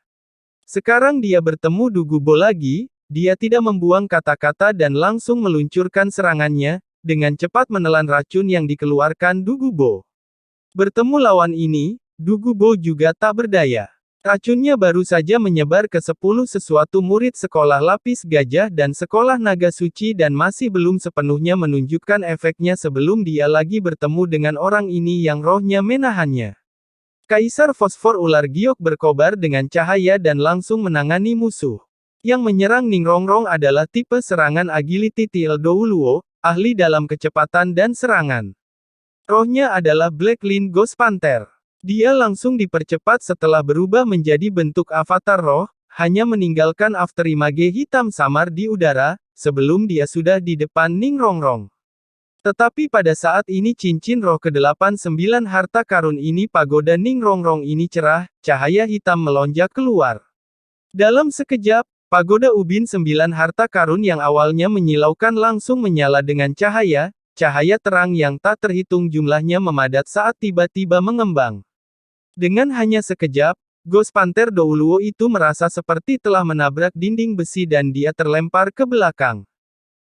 Sekarang dia bertemu Du Gubo lagi, dia tidak membuang kata-kata dan langsung meluncurkan serangannya, dengan cepat menelan racun yang dikeluarkan Du Gubo. Bertemu lawan ini, Du Gubo juga tak berdaya. Racunnya baru saja menyebar ke 10 sesuatu murid sekolah lapis gajah dan sekolah naga suci dan masih belum sepenuhnya menunjukkan efeknya sebelum dia lagi bertemu dengan orang ini yang rohnya menahannya. Kaisar Fosfor Ular Giok berkobar dengan cahaya dan langsung menangani musuh. Yang menyerang Ning Rongrong adalah tipe serangan Agility Til Dou Luo, ahli dalam kecepatan dan serangan. Rohnya adalah Black Lin Ghost Panther. Dia langsung dipercepat setelah berubah menjadi bentuk avatar roh, hanya meninggalkan afterimage hitam samar di udara, sebelum dia sudah di depan Ning Rongrong. Tetapi pada saat ini cincin roh ke-89 harta karun ini pagoda Ning Rongrong ini cerah, cahaya hitam melonjak keluar. Dalam sekejap, pagoda ubin 9 harta karun yang awalnya menyilaukan langsung menyala dengan cahaya terang yang tak terhitung jumlahnya memadat saat tiba-tiba mengembang. Dengan hanya sekejap, Ghost Panther Dou Luo itu merasa seperti telah menabrak dinding besi dan dia terlempar ke belakang.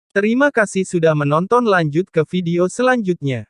Terima kasih sudah menonton, lanjut ke video selanjutnya.